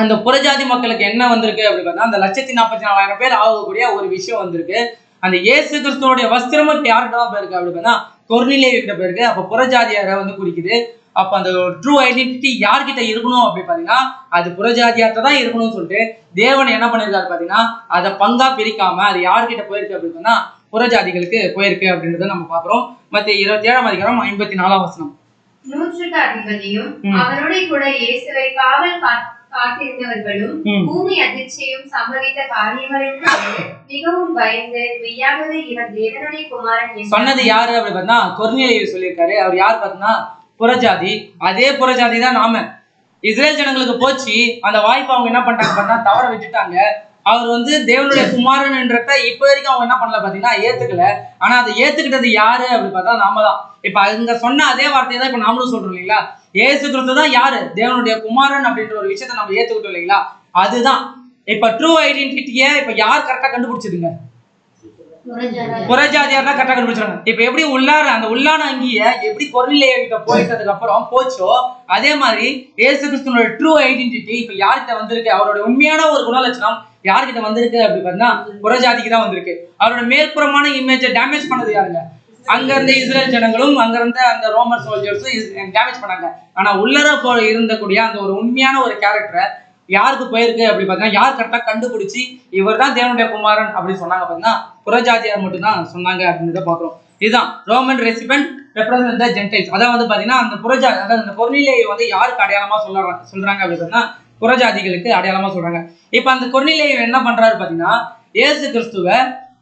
அந்த புறஜாதி மக்களுக்கு என்ன வந்திருக்கு அப்படின்னு பார்த்தா அந்த 1,44,000 பேர் ஆகக்கூடிய ஒரு விஷயம் வந்திருக்கு. அந்த இயேசு கிறிஸ்துவோடைய வஸ்திரமும் இப்ப யார்கிட்ட தான் போயிருக்கு அப்படி பார்த்தா கொர்னிலேயு கிட்ட போயிருக்கு. அப்ப புறஜாதியாரை வந்து குறிக்குது. அப்ப அந்த ட்ரூ ஐடென்டிட்டி யார்கிட்ட இருக்கணும் அப்படி பாத்தீங்கன்னா அது புறஜாதியார்ட்ட தான் இருக்கணும்னு சொல்லிட்டு தேவன் என்ன பண்ணிருக்காரு பாத்தீங்கன்னா அதை பங்கா பிரிக்காம அது யார்கிட்ட போயிருக்கு அப்படின்னா புறஜாதிகளுக்கு போயிருக்கு அப்படின்றத நம்ம பாக்குறோம். மத்திய 27 54 வசனம். 100க்கு அதிபதியும் அவரோட கூட இயேசுவை காவல் காத்திருந்தவர்களும் பூமி அதிர்ச்சியும் சம்பவித்த காரியங்களின் மிகவும் பயந்து மெய்யாகவே இவர் தேவனுடைய குமாரன் சொன்னது யாரு அப்படி பார்த்தா கொர்னிலேயு சொல்லியிருக்காரு. அவர் யார் பார்த்தா புறஜாதி. அதே புறஜாதி தான் நாம. இஸ்ரேல் ஜனங்களுக்கு போச்சு அந்த வாய்ப்பு அவங்க என்ன பண்ணிட்டாங்க பார்த்தா தவற விட்டுட்டாங்க. அவர் வந்து தேவனுடைய குமாரன்ன்றத இப்ப வரைக்கும் அவங்க என்ன பண்ணல பாத்தீங்கன்னா ஏத்துக்கல. ஆனா அதை ஏத்துக்கிட்டது யாரு அப்படி பார்த்தா நாம தான். இப்ப அங்க சொன்ன அதே வார்த்தையை தான் இப்ப நாமளும் சொல்றோம் இல்லைங்களா? இயேசு கிறிஸ்து தான் யாரு? தேவனுடைய குமாரன் அப்படின்ற ஒரு விஷயத்த நம்ம ஏத்துக்கிட்டோம் இல்லைங்களா? அதுதான் இப்ப ட்ரூ ஐடென்டிட்டியை இப்ப யார் கரெக்டா கண்டுபிடிச்சதுங்க? புறஜாதியார் தான் கரெக்டா கண்டுபிடிச்சாங்க. இப்ப எப்படி உள்ளார அந்த உள்ளான அங்கிய எப்படி கொர்னிலேயு கிட்ட போயிட்டதுக்கு அப்புறம் போச்சோ அதே மாதிரி இயேசு கிறிஸ்துவோட ட்ரூ ஐடென்டிட்டி இப்ப யார்கிட்ட வந்திருக்கு? அவரோட உண்மையான ஒரு குணலட்சணம் யார்கிட்ட வந்திருக்கு அப்படி பார்த்தா புறஜாதிக்கு தான் வந்திருக்கு. அவரோட மேற்புறமான இமேஜை டேமேஜ் பண்ணது யாருங்க? அங்க இருந்த இஸ்ரேல் ஜனங்களும் அங்க இருந்த அந்த ரோமர் சோல்ஜர்ஸும் டேமேஜ் பண்ணாங்க. ஆனா உள்ளர இருந்தக்கூடிய அந்த ஒரு உண்மையான ஒரு கேரக்டரை யாருக்கு போயிருக்கு அப்படி பார்த்தீங்கன்னா யார் கரெக்டா கண்டுபிடிச்சி இவர் தான் தேவனுடைய குமாரன் அப்படின்னு சொன்னாங்க பார்த்தீங்கன்னா புறஜாதியார் மட்டும் தான் சொன்னாங்க அப்படின்றத பாக்குறோம். இதுதான் ரோமன் ரெசிபென்ட் ரெப்ரசன்ட் த ஜென்டைல்ஸ். அதான் வந்து பாத்தீங்கன்னா அந்த புறஜாதி அதாவது அந்த கொர்னிலேயு வந்து யாருக்கு அடையாளமா சொல்றாங்க அப்படின்னா புறஜாதிகளுக்கு அடையாளமா சொல்றாங்க. இப்ப அந்த கொர்னிலேயு என்ன பண்றாரு பாத்தீங்கன்னா இயேசு கிறிஸ்துவ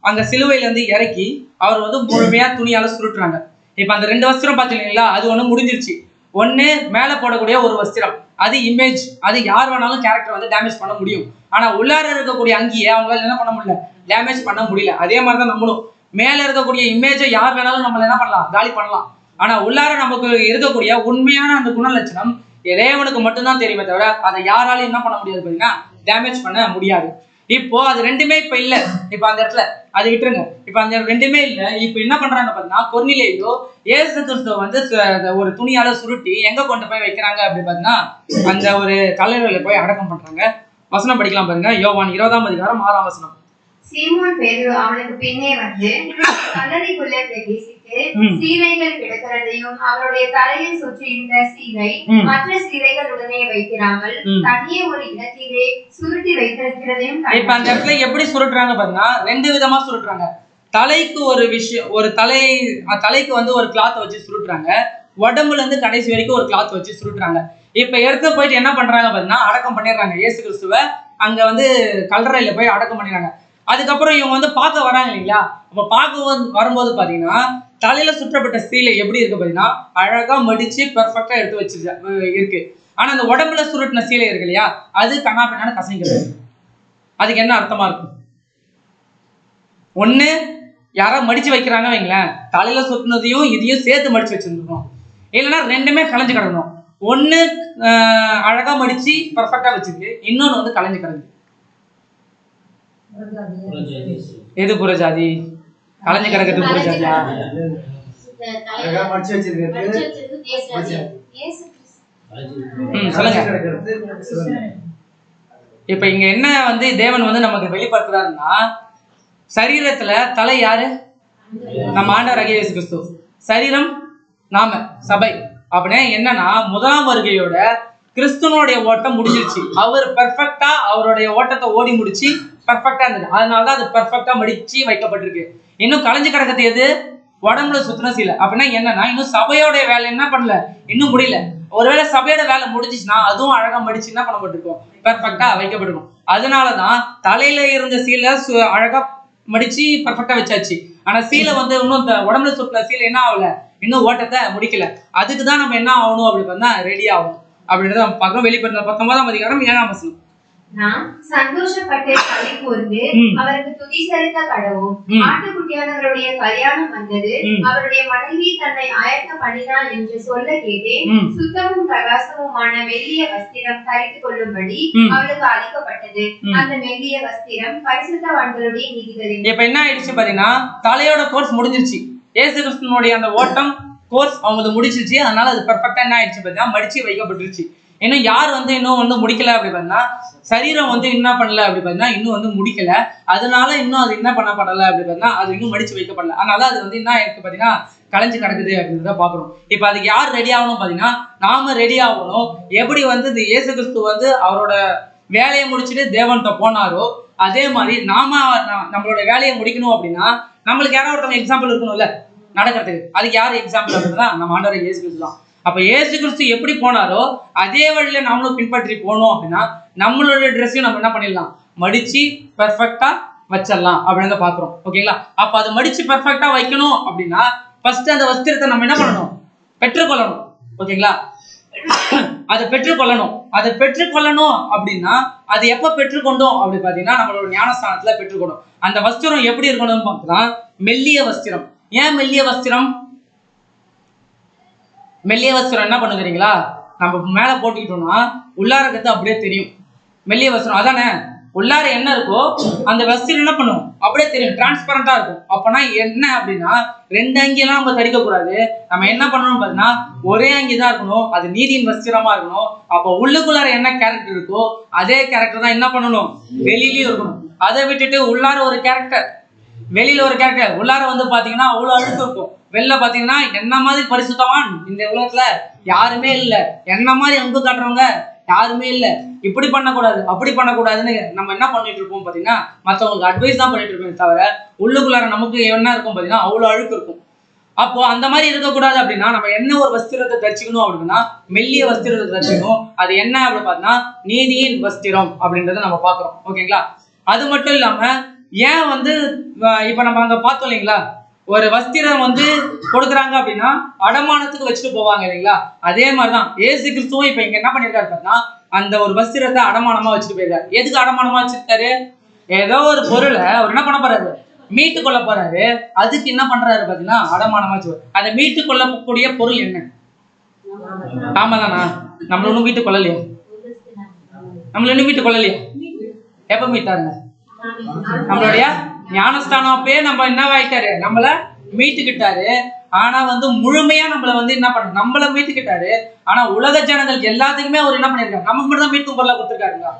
அங்க சிலுவையில இருந்து இறக்கி அவர் வந்து முழுமையா துணியால சுருட்டுறாங்க. இப்ப அந்த 2 வஸ்திரம் பாத்தீங்களா அது ஒண்ணு முடிஞ்சிருச்சு. ஒண்ணு மேல போடக்கூடிய ஒரு வஸ்திரம் அது இமேஜ். அது யார் வேணாலும் கேரக்டர் வந்து டேமேஜ் பண்ண முடியும். ஆனா உள்ளார இருக்கக்கூடிய அங்கியை அவங்களால என்ன பண்ண முடியல? டேமேஜ் பண்ண முடியல. அதே மாதிரிதான் நம்மளும் மேல இருக்கக்கூடிய இமேஜை யார் வேணாலும் நம்மள என்ன பண்ணலாம்? காலி பண்ணலாம். ஆனா உள்ளார நமக்கு இருக்கக்கூடிய உண்மையான அந்த குணலட்சணம் இறைவனுக்கு மட்டும்தான் தெரியுமே தவிர அதை யாராலையும் என்ன பண்ண முடியாது பாத்தீங்கன்னா டேமேஜ் பண்ண முடியாது. இப்போ அது ரெண்டுமே இப்ப இல்ல. இப்ப அந்த இடத்துல அது விட்டுருங்க. இப்ப அந்த ரெண்டுமே இல்ல. இப்ப என்ன பண்றாங்க பாத்தீங்கன்னா கொர்னிலேயு இயேசு கிறிஸ்துவ வந்து ஒரு துணியால சுருட்டி எங்க கொண்டு போய் வைக்கிறாங்க அப்படி பாத்தீங்கன்னா அந்த ஒரு கல்லறையில போய் அடக்கம் பண்றாங்க. வசனம் படிக்கலாம் பாருங்க. யோவான் 20:6 வசனம். சீமோன் பேதுரு அவனுக்கு பின்னே வந்து கல்லறைக்குள்ள பிரவேசித்து சீலைகள் கிடக்கிறதையும் அவருடைய தலையை சுற்றி இருந்த சீலை மற்ற சீலைகள் உடனே வைக்கிறாமல் தனியே ஒரு இடத்திலே சுருட்டி வைத்திருக்கிறதையும் இப்ப அந்த இடத்துல எப்படி சுருட்டுறாங்க பாத்தீங்கன்னா 2 விதமா சுருட்டுறாங்க. தலைக்கு ஒரு விஷயம் ஒரு தலைக்கு வந்து ஒரு கிளாத் வச்சு சுருட்டுறாங்க. உடம்புல இருந்து கடைசி வரைக்கும் ஒரு கிளாத் வச்சு சுருட்டுறாங்க. இப்ப எடுத்து போயிட்டு என்ன பண்றாங்க பாத்தீங்கன்னா அடக்கம் பண்ணிடுறாங்க. இயேசு கிறிஸ்துவ அங்க வந்து கல்லறையில போய் அடக்கம் பண்ணிடுறாங்க. அதுக்கப்புறம் இவங்க வந்து பார்க்க வராங்க இல்லைங்களா? அப்ப பார்க்க வரும்போது பாத்தீங்கன்னா தலையில சுற்றப்பட்ட சீலை எப்படி இருக்கு பாத்தீங்கன்னா அழகா மடிச்சு பெர்ஃபெக்டா எடுத்து வச்சிருக்க இருக்கு. ஆனா அந்த உடம்புல சுருட்டின சீலை இருக்கு இல்லையா அது கண்ணா பின்னான்னு கசங்கிறது. அதுக்கு என்ன அர்த்தமா இருக்கும்? ஒண்ணு யாரா மடிச்சு வைக்கிறாங்க வைங்களேன், தலையில சுத்தினதையும் இதையும் சேர்த்து மடிச்சு வச்சிருக்கணும். இல்லைன்னா ரெண்டுமே கலைஞ்சு கிடக்கணும். ஒண்ணு அழகா மடிச்சு பெர்ஃபெக்டா வச்சிருக்கு, இன்னொன்னு வந்து கலைஞ்சு கிடக்கு. எது புறஜாதி? கலைஞ்சு கிடக்கிறது புறஜாதியா? சொல்லுங்க. இப்ப இங்க என்ன வந்து தேவன் வந்து நமக்கு வெளிப்படுத்துறாருன்னா சரீரத்துல தலை யாரு? நம்ம ஆண்டவராகிய இயேசு கிறிஸ்து. சரீரம் நாம சபை. அப்படின்னா என்னன்னா முதலாம் வருகையோட கிறிஸ்துவனுடைய ஓட்டம் முடிஞ்சிருச்சு. அவர் பெர்ஃபெக்டா அவருடைய ஓட்டத்தை ஓடி முடிச்சு பெர்ஃபெக்டா இருந்தது. அதனாலதான் அது பெர்ஃபெக்டா மடிச்சு வைக்கப்பட்டிருக்கு. இன்னும் கலைஞ்சு கிடக்கிறது எது? உடம்புல சுத்தின சீலை. அப்படின்னா என்னன்னா இன்னும் சபையோட வேலை என்ன பண்ணல, இன்னும் முடியல. ஒருவேளை சபையோட வேலை முடிஞ்சிச்சுன்னா அதுவும் அழகா மடிச்சு என்ன பண்ணப்பட்டிருக்கும், பெர்ஃபெக்டா வைக்கப்பட்டிருக்கும். அதனாலதான் தலையில இருந்த சீலை அழகா மடிச்சு பெர்ஃபெக்டா வச்சாச்சு. ஆனா சீலை வந்து இன்னும் உடம்புல சுட்டின சீலை என்ன ஆகல, இன்னும் ஓட்டத்தை முடிக்கல. அதுக்குதான் நம்ம என்ன ஆகணும் அப்படி பார்த்தா ரெடி ஆகணும் அப்படின்றத நம்ம பார்க்கிறோம். வெளிப்படுத்தின 19ஆம் அதிகாரம் 7ஆம் வசனம். நாம் சந்தோஷப்பட்டு களி கூர்ந்து அவருக்கு துதி செலுத்த கடவோம். ஆட்டுக்குட்டியானவருடைய கல்யாணம் வந்தது, அவருடைய மனைவி தன்னை ஆயத்த பண்ணினாள் என்று சொல்ல கேட்டேன். சுத்தமும் பிரகாசமுமான மெல்லிய வஸ்திரம் தரித்துக் கொள்ளும்படி அவளுக்கு அளிக்கப்பட்டது. அந்த மெல்லிய வஸ்திரம் பரிசுத்தவான்களுடைய நீதிகளின். இப்ப என்ன ஆயிடுச்சு பாத்தீங்கன்னா, தலையோட கோர்ஸ் முடிஞ்சிருச்சு. இயேசு கிறிஸ்துவனுடைய அந்த ஓட்டம் கோர்ஸ் அவங்களுக்கு முடிச்சிருச்சு. அதனால அது பெர்ஃபெக்டா என்ன ஆயிடுச்சு பாத்தீங்கன்னா மடிச்சு வைக்கப்பட்டுருச்சு. இன்னும் யார் வந்து இன்னும் வந்து முடிக்கல அப்படி பார்த்தீங்கன்னா, சரீரம் வந்து என்ன பண்ணல அப்படி பார்த்தீங்கன்னா இன்னும் வந்து முடிக்கல. அதனால இன்னும் அது என்ன பண்ணப்படலை அப்படி பார்த்தீங்கன்னா அது இன்னும் மடிச்சு வைக்கப்படல. அதனால அது வந்து என்ன இருக்கு பார்த்தீங்கன்னா கலைஞ்சு கிடக்குது அப்படின்றத பார்க்குறோம். இப்போ அதுக்கு யார் ரெடி ஆகணும் பார்த்தீங்கன்னா நாம ரெடி ஆகணும். எப்படி வந்து இந்த இயேசு கிறிஸ்து வந்து அவரோட வேலையை முடிச்சுட்டு தேவன்கிட்ட போனாரோ அதே மாதிரி நாம நம்மளோட வேலையை முடிக்கணும் அப்படின்னா நம்மளுக்கு யாராவது ஒருத்தவங்க எக்ஸாம்பிள் இருக்கணும்ல நடக்கிறதுக்கு. அதுக்கு யார் எக்ஸாம்பிள் அப்படின்னா நம்ம ஆண்டவர் இயேசு கிறிஸ்து தான். அப்ப இயேசு கிறிஸ்து எப்படி போனாரோ அதே வழியில நம்மளும் பின்பற்றி போனோம் அப்படின்னா நம்மளோட ட்ரெஸ்ஸையும் நம்ம என்ன பண்ணிடலாம், மடிச்சு பெர்ஃபெக்டா வச்சிடலாம் அப்படின்னு பாக்குறோம். ஓகேங்களா? அப்ப அதை மடிச்சு பெர்ஃபெக்டா வைக்கணும் அப்படின்னா ஃபர்ஸ்ட் அந்த வஸ்திரத்தை நம்ம என்ன பண்ணணும், பெற்றுக்கொள்ளணும். ஓகேங்களா? அதை பெற்றுக்கொள்ளணும் அப்படின்னா அது எப்ப பெற்றுக்கொண்டோம் அப்படி பாத்தீங்கன்னா நம்மளோட ஞானஸ்தானத்துல பெற்றுக்கொண்டோம். அந்த வஸ்திரம் எப்படி இருக்கணும்னு பார்த்தா மெல்லிய வஸ்திரம். ஏன் மெல்லிய வஸ்திரம்? மெல்லிய வஸ்திரம் என்ன பண்ணுறீங்களா, நம்ம மேலே போட்டுக்கிட்டோம்னா உள்ளார இருக்கிறது அப்படியே தெரியும். மெல்லிய வஸ்திரம் அதானே, உள்ளார என்ன இருக்கோ அந்த வஸ்திரம் என்ன பண்ணும் அப்படியே தெரியும், டிரான்ஸ்பரண்டா இருக்கும். அப்பனா என்ன அப்படின்னா ரெண்டு அங்கியெல்லாம் நம்ம தடிக்கக்கூடாது. நம்ம என்ன பண்ணணும் பார்த்தீங்கன்னா ஒரே அங்கி தான் இருக்கணும். அது நீதியின் வஸ்திரமா இருக்கணும். அப்போ உள்ளுக்குள்ளார என்ன கேரக்டர் இருக்கோ அதே கேரக்டர் தான் என்ன பண்ணணும் வெளியிலயும் இருக்கணும். அதை விட்டுட்டு உள்ளார ஒரு கேரக்டர் வெளியில ஒரு கேரக்டர், உள்ளார வந்து பாத்தீங்கன்னா அவ்வளவு அழுக்கு இருக்கும். வெளில பாத்தீங்கன்னா என்ன மாதிரி பரிசுத்தவான் இந்த உலகத்துல யாருமே இல்ல, என்ன மாதிரி அன்பு காட்டுறவங்க யாருமே இல்ல. இப்படி பண்ணக்கூடாது அப்படி பண்ணக்கூடாதுன்னு நம்ம என்ன பண்ணிட்டு இருப்போம் பாத்தீங்கன்னா மற்றவங்களுக்கு அட்வைஸ் தான் பண்ணிட்டு இருப்போம் தவிர உள்ளுக்குள்ளார நமக்கு என்ன இருக்கும் பாத்தீங்கன்னா அவ்வளவு அழுக்கு இருக்கும். அப்போ அந்த மாதிரி இருக்கக்கூடாது அப்படின்னா நம்ம என்ன ஒரு வஸ்திரத்தை தரிச்சுக்கணும் அப்படின்னா மெல்லிய வஸ்திரத்தை தரிச்சுக்கணும். அது என்ன அப்படின்னு பார்த்தீங்கன்னா நீதியின் வஸ்திரம் அப்படின்றத நம்ம பாக்குறோம். ஓகேங்களா? அது மட்டும் இல்லாம ஏன் வந்து இப்ப நம்ம அங்க பார்த்தோம் இல்லைங்களா, ஒரு வஸ்திரம் வந்து கொடுக்குறாங்க அப்படின்னா அடமானத்துக்கு வச்சுட்டு போவாங்க இல்லைங்களா, அதே மாதிரிதான் இயேசு கிறிஸ்துவும் இப்ப இங்க என்ன பண்ணிருக்காரு பார்த்தா அந்த ஒரு வஸ்திரத்தை அடமானமா வச்சுட்டு போயிருக்காரு. எதுக்கு அடமானமா வச்சிருக்காரு? ஏதோ ஒரு பொருளை அவர் என்ன பண்ண போறாரு, மீட்டு கொள்ள போறாரு. அதுக்கு என்ன பண்றாரு பாத்தீங்கன்னா அடமானமா வச்சு. அதை மீட்டு கொள்ளக்கூடிய பொருள் என்ன? ஆமா தானா? நம்மள ஒண்ணும் மீட்டு கொள்ளலையா? நம்மள இன்னும் மீட்டு கொள்ளலையா? எப்ப மீட்டாருங்க? நம்மளுடைய ஞானஸ்தானம் அப்பே நம்ம என்னவாயிட்டாரு, நம்மள மீட்டுக்கிட்டாரு. ஆனா வந்து முழுமையா நம்மள வந்து என்ன பண்ண நம்மள மீட்டுக்கிட்டாரு. ஆனா உலக ஜனங்கள் எல்லாத்துக்குமே அவர் என்ன பண்ணிருக்காரு, நமக்கு மட்டும் தான் மீட்கும் பொருளா கொடுத்துருக்காருங்களா?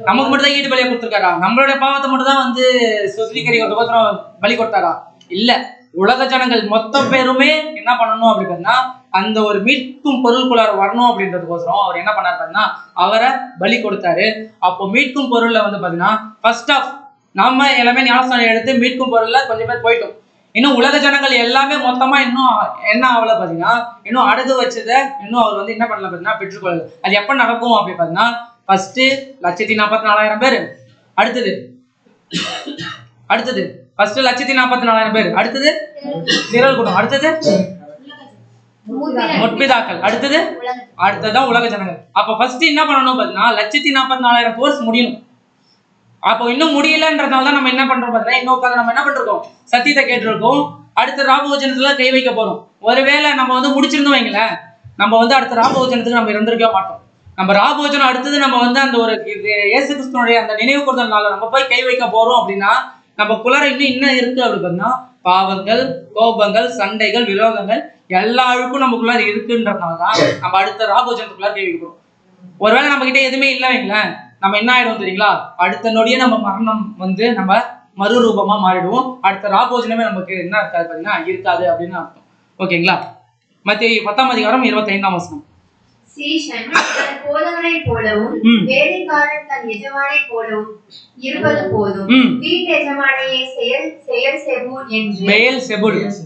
நமக்கு மட்டும் தான் ஈடு பலியா கொடுத்துருக்காரா? நம்மளுடைய பாவத்தை மட்டும் தான் வந்து சுத்திகரிக்கிறதுக்கோசரம் பலி கொடுத்தாரா? இல்ல, உலக ஜனங்கள் மொத்த பேருமே என்ன பண்ணணும் அப்படின்னா அந்த ஒரு மீட்கும் பொருளுக்குள்ளார வரணும் அப்படின்றதுக்கோசரம் அவர் என்ன பண்ணாரு பாத்தீங்கன்னா அவரை பலி கொடுத்தாரு. அப்போ மீட்கும் பொருள்ல வந்து பாத்தீங்கன்னா ஃபர்ஸ்ட் ஆஃப் நம்ம எல்லாமே ஞானஸ்தானம் எடுத்து மீட்கும் பொருள்ல கொஞ்சம் பேர் போயிட்டோம். இன்னும் உலக ஜனங்கள் எல்லாமே மொத்தமா இன்னும் என்ன ஆகல பாத்தீங்கன்னா இன்னும் அடகு வச்சதை இன்னும் அவர் வந்து என்ன பண்ணல பாத்தீங்கன்னா பெற்றுக்கொள்ளல. அது எப்ப நடக்கும் அப்படி பாத்தீங்கன்னா ஃபர்ஸ்ட் 1,44,000 பேர், அடுத்தது ஃபர்ஸ்ட் 1,44,000 பேர், அடுத்தது திரள் கூட்டம், அடுத்தது முற்பிதாக்கள், அடுத்ததான் உலக ஜனங்கள். அப்ப ஃபர்ஸ்ட் என்ன பண்ணணும் பாத்தீங்கன்னா 1,44,000 கோர்ஸ் முடியணும். அப்போ இன்னும் முடியலன்றதுனால தான் நம்ம என்ன பண்றோம் பாத்தீங்கன்னா இன்னும் உட்காந்து நம்ம என்ன பண்றோம் சத்தியத்தை கேட்டிருக்கோம். அடுத்த ராபோஜனத்துல கை வைக்க போறோம். ஒருவேளை நம்ம வந்து முடிச்சிருந்தோம் வைங்களேன், நம்ம வந்து அடுத்த ராபோஜனத்துக்கு நம்ம இருந்திருக்க மாட்டோம். நம்ம ராபோஜனம் அடுத்தது நம்ம வந்து அந்த ஒரு இயேசு கிறிஸ்துவனுடைய அந்த நினைவு கூர்தல் நாள்ல நம்ம போய் கை வைக்க போறோம் அப்படின்னா நம்ம குளர இன்னும் இருக்கு அப்படி பார்த்தீங்கன்னா பாவங்கள், கோபங்கள், சண்டைகள், விரோதங்கள் எல்லா அழுக்கும் நமக்குள்ளார இருக்குன்றதுனாலதான் நம்ம அடுத்த ராபோஜனத்துக்குள்ளார கை வைக்க போறோம். ஒருவேளை நம்ம கிட்ட எதுவுமே இல்லை வைங்களேன், நம்ம என்ன ஆயிடும் தெரியுங்களா, அடுத்த நொடியே நம்ம மரணம் வந்து நம்ம மறுரூபமா மாறிடுவோம். அடுத்த ராபோஜனமே நமக்கு என்ன இருக்காது பாத்தீங்கன்னா இருக்காது அப்படின்னு அர்த்தம். ஓகேங்களா? மத்தேயு 10ஆம் அதிகாரம் 25ஆம் வசனம். சீஷன் தன் போதகனை போலவும் வேலைக்காரன் தன் எஜமானை போலவும் இருப்பது போதும். வீட்டு எஜமானையை செயல் செபூல் என்று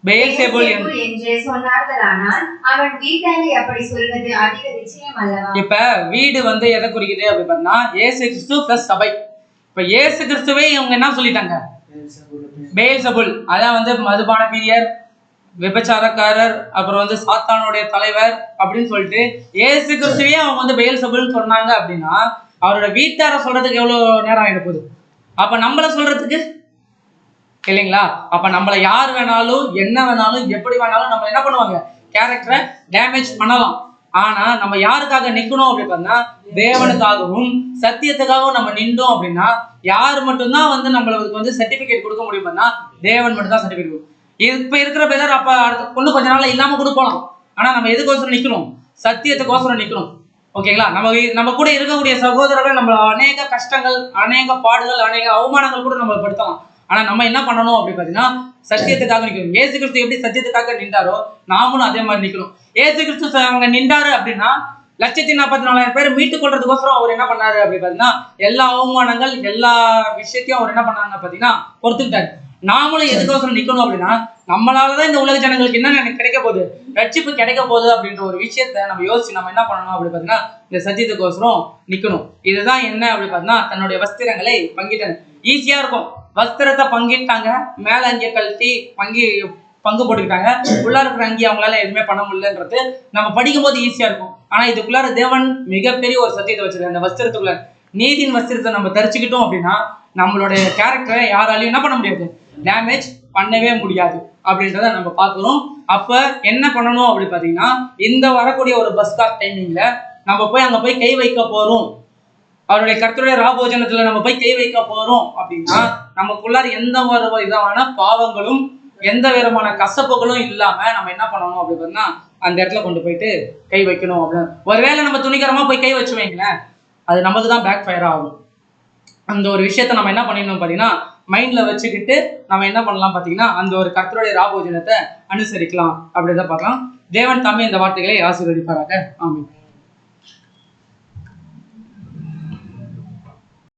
பெயல்செபூல் என்று சொன்னார்களானால் அவன் வீட்டாரை அப்படி சொல்வது அதிக நிச்சயம் அல்லவா? இப்ப வீடு வந்து எதை குறிக்குது அப்படி பார்த்தா இயேசு கிறிஸ்து பிளஸ் சபை. இப்ப இயேசு கிறிஸ்துவே இவங்க என்ன சொல்லிட்டாங்க? பெயல்செபூல், அதான் வந்து மதுபான பிரியர், விபச்சாரக்காரர், அப்புறம் வந்து சாத்தானுடைய தலைவர் அப்படின்னு சொல்லிட்டு இயேசு கிறிஸ்துவே அவங்க வந்து பெயல்செபூல்னு சொன்னாங்க. அப்படின்னா அவரோட வீட்டார சொல்றதுக்கு எவ்வளவு நேரம் ஆயிட போகுது? அப்ப நம்மள சொல்றதுக்கு இல்லைங்களா? அப்ப நம்மளை யார் வேணாலும் என்ன வேணாலும் எப்படி வேணாலும் நம்ம என்ன பண்ணுவாங்க? கேரக்டரை டேமேஜ் பண்ணலாம். ஆனா நம்ம யாருக்காக நிக்கணும் அப்படி பார்த்தா தேவனுக்காகவும் சத்தியத்துக்காகவும் நம்ம நின்றோம். அப்படின்னா யார் மட்டும்தான் வந்து நம்மளுக்கு வந்து சர்டிபிகேட் கொடுக்க முடியும் பண்ணா தேவன் மட்டும் தான் சர்டிபிகேட். இப்ப இருக்கிற பேர் அப்ப அடுத்த கொஞ்ச நாள்ல இல்லாம கூட போகலாம். ஆனா நம்ம எதுக்கோசரம் நிக்கணும்? சத்தியத்துக்கோசரம் நிக்கணும். ஓகேங்களா? நம்ம கூட இருக்கக்கூடிய சகோதரர்கள் நம்ம அநேக கஷ்டங்கள், அநேக பாடுகள், அநேக அவமானங்கள் கூட நம்ம படுத்தலாம். ஆனா நம்ம என்ன பண்ணணும் அப்படி பாத்தீங்கன்னா சத்தியத்துக்காக நிக்கணும். ஏசு கிறிஸ்து எப்படி சத்தியத்துக்காக நின்றாரோ நாமளும் அதே மாதிரி நிக்கணும். ஏசு கிறிஸ்து அவங்க நின்றாரு அப்படின்னா 1,44,000 பேர் மீட்டுக் கொள்றதுக்கோசரம் அவர் என்ன பண்ணாரு அப்படி பாத்தீங்கன்னா எல்லா அவமானங்கள் எல்லா விஷயத்தையும் அவர் என்ன பண்ணாங்க பாத்தீங்கன்னா பொறுத்துக்கிட்டாரு. நாமளும் எதுக்கோசரம் நிக்கணும் அப்படின்னா நம்மளாலதான் இந்த உலக ஜனங்களுக்கு என்ன கிடைக்க போகுது? ரட்சிப்பு கிடைக்க போகுது அப்படின்ற ஒரு விஷயத்த நம்ம யோசிச்சு நம்ம என்ன பண்ணணும் அப்படி பாத்தீங்கன்னா இந்த சத்தியத்துக்கோசரம் நிக்கணும். இதுதான் என்ன அப்படி பாத்தீங்கன்னா தன்னுடைய வஸ்திரங்களை பங்கிட்டாங்க. ஈஸியா இருக்கும். வஸ்திரத்தை பங்கிட்டாங்க, மேல அங்கே கழட்டி பங்கு போட்டுக்கிட்டாங்க. உள்ளார இருக்கிற அங்கி அவங்களால எதுவுமே பண்ண முடியலன்றது நம்ம படிக்கும் போது ஈஸியா இருக்கும். ஆனா இதுக்குள்ளார தேவன் மிகப்பெரிய ஒரு சத்தியத்தை வச்சிருக்காங்க. அந்த வஸ்திரத்துக்குள்ள நீதியின் வஸ்திரத்தை நம்ம தரிச்சுக்கிட்டோம் அப்படின்னா நம்மளுடைய கேரக்டரை யாராலையும் என்ன பண்ண முடியாது? டேமேஜ் பண்ணவே முடியாது அப்படின்றத நம்ம பார்க்கிறோம். அப்ப என்ன பண்ணணும் அப்படி பாத்தீங்கன்னா இந்த வரக்கூடிய ஒரு பஸ் கார் டைமிங்ல நம்ம போய் அங்க போய் கை வைக்க போறோம், அவருடைய கர்த்தருடைய ராபோஜனத்துல நம்ம போய் கை வைக்க போறோம் அப்படின்னா நமக்குள்ளார எந்த ஒரு விதமான பாவங்களும் எந்த விதமான கசப்புகளும் இல்லாம நம்ம என்ன பண்ணணும் அப்படி பார்த்தீங்கன்னா அந்த இடத்துல கொண்டு போயிட்டு கை வைக்கணும். அப்படின்னு ஒருவேளை நம்ம துணிகரமா போய் கை வச்சு வைங்களேன், அது நமக்கு தான் பேக் ஃபயர் ஆகும். அந்த ஒரு விஷயத்த நம்ம என்ன பண்ணிடணும் பார்த்தீங்கன்னா மைண்ட்ல வச்சுக்கிட்டு நம்ம என்ன பண்ணலாம் பார்த்தீங்கன்னா அந்த ஒரு கர்த்தருடைய ராபோஜனத்தை அனுசரிக்கலாம் அப்படிதான் பார்க்கலாம். தேவன் தாமே இந்த வார்த்தைகளை ஆசீர்வதிப்பாராக. ஆமென்.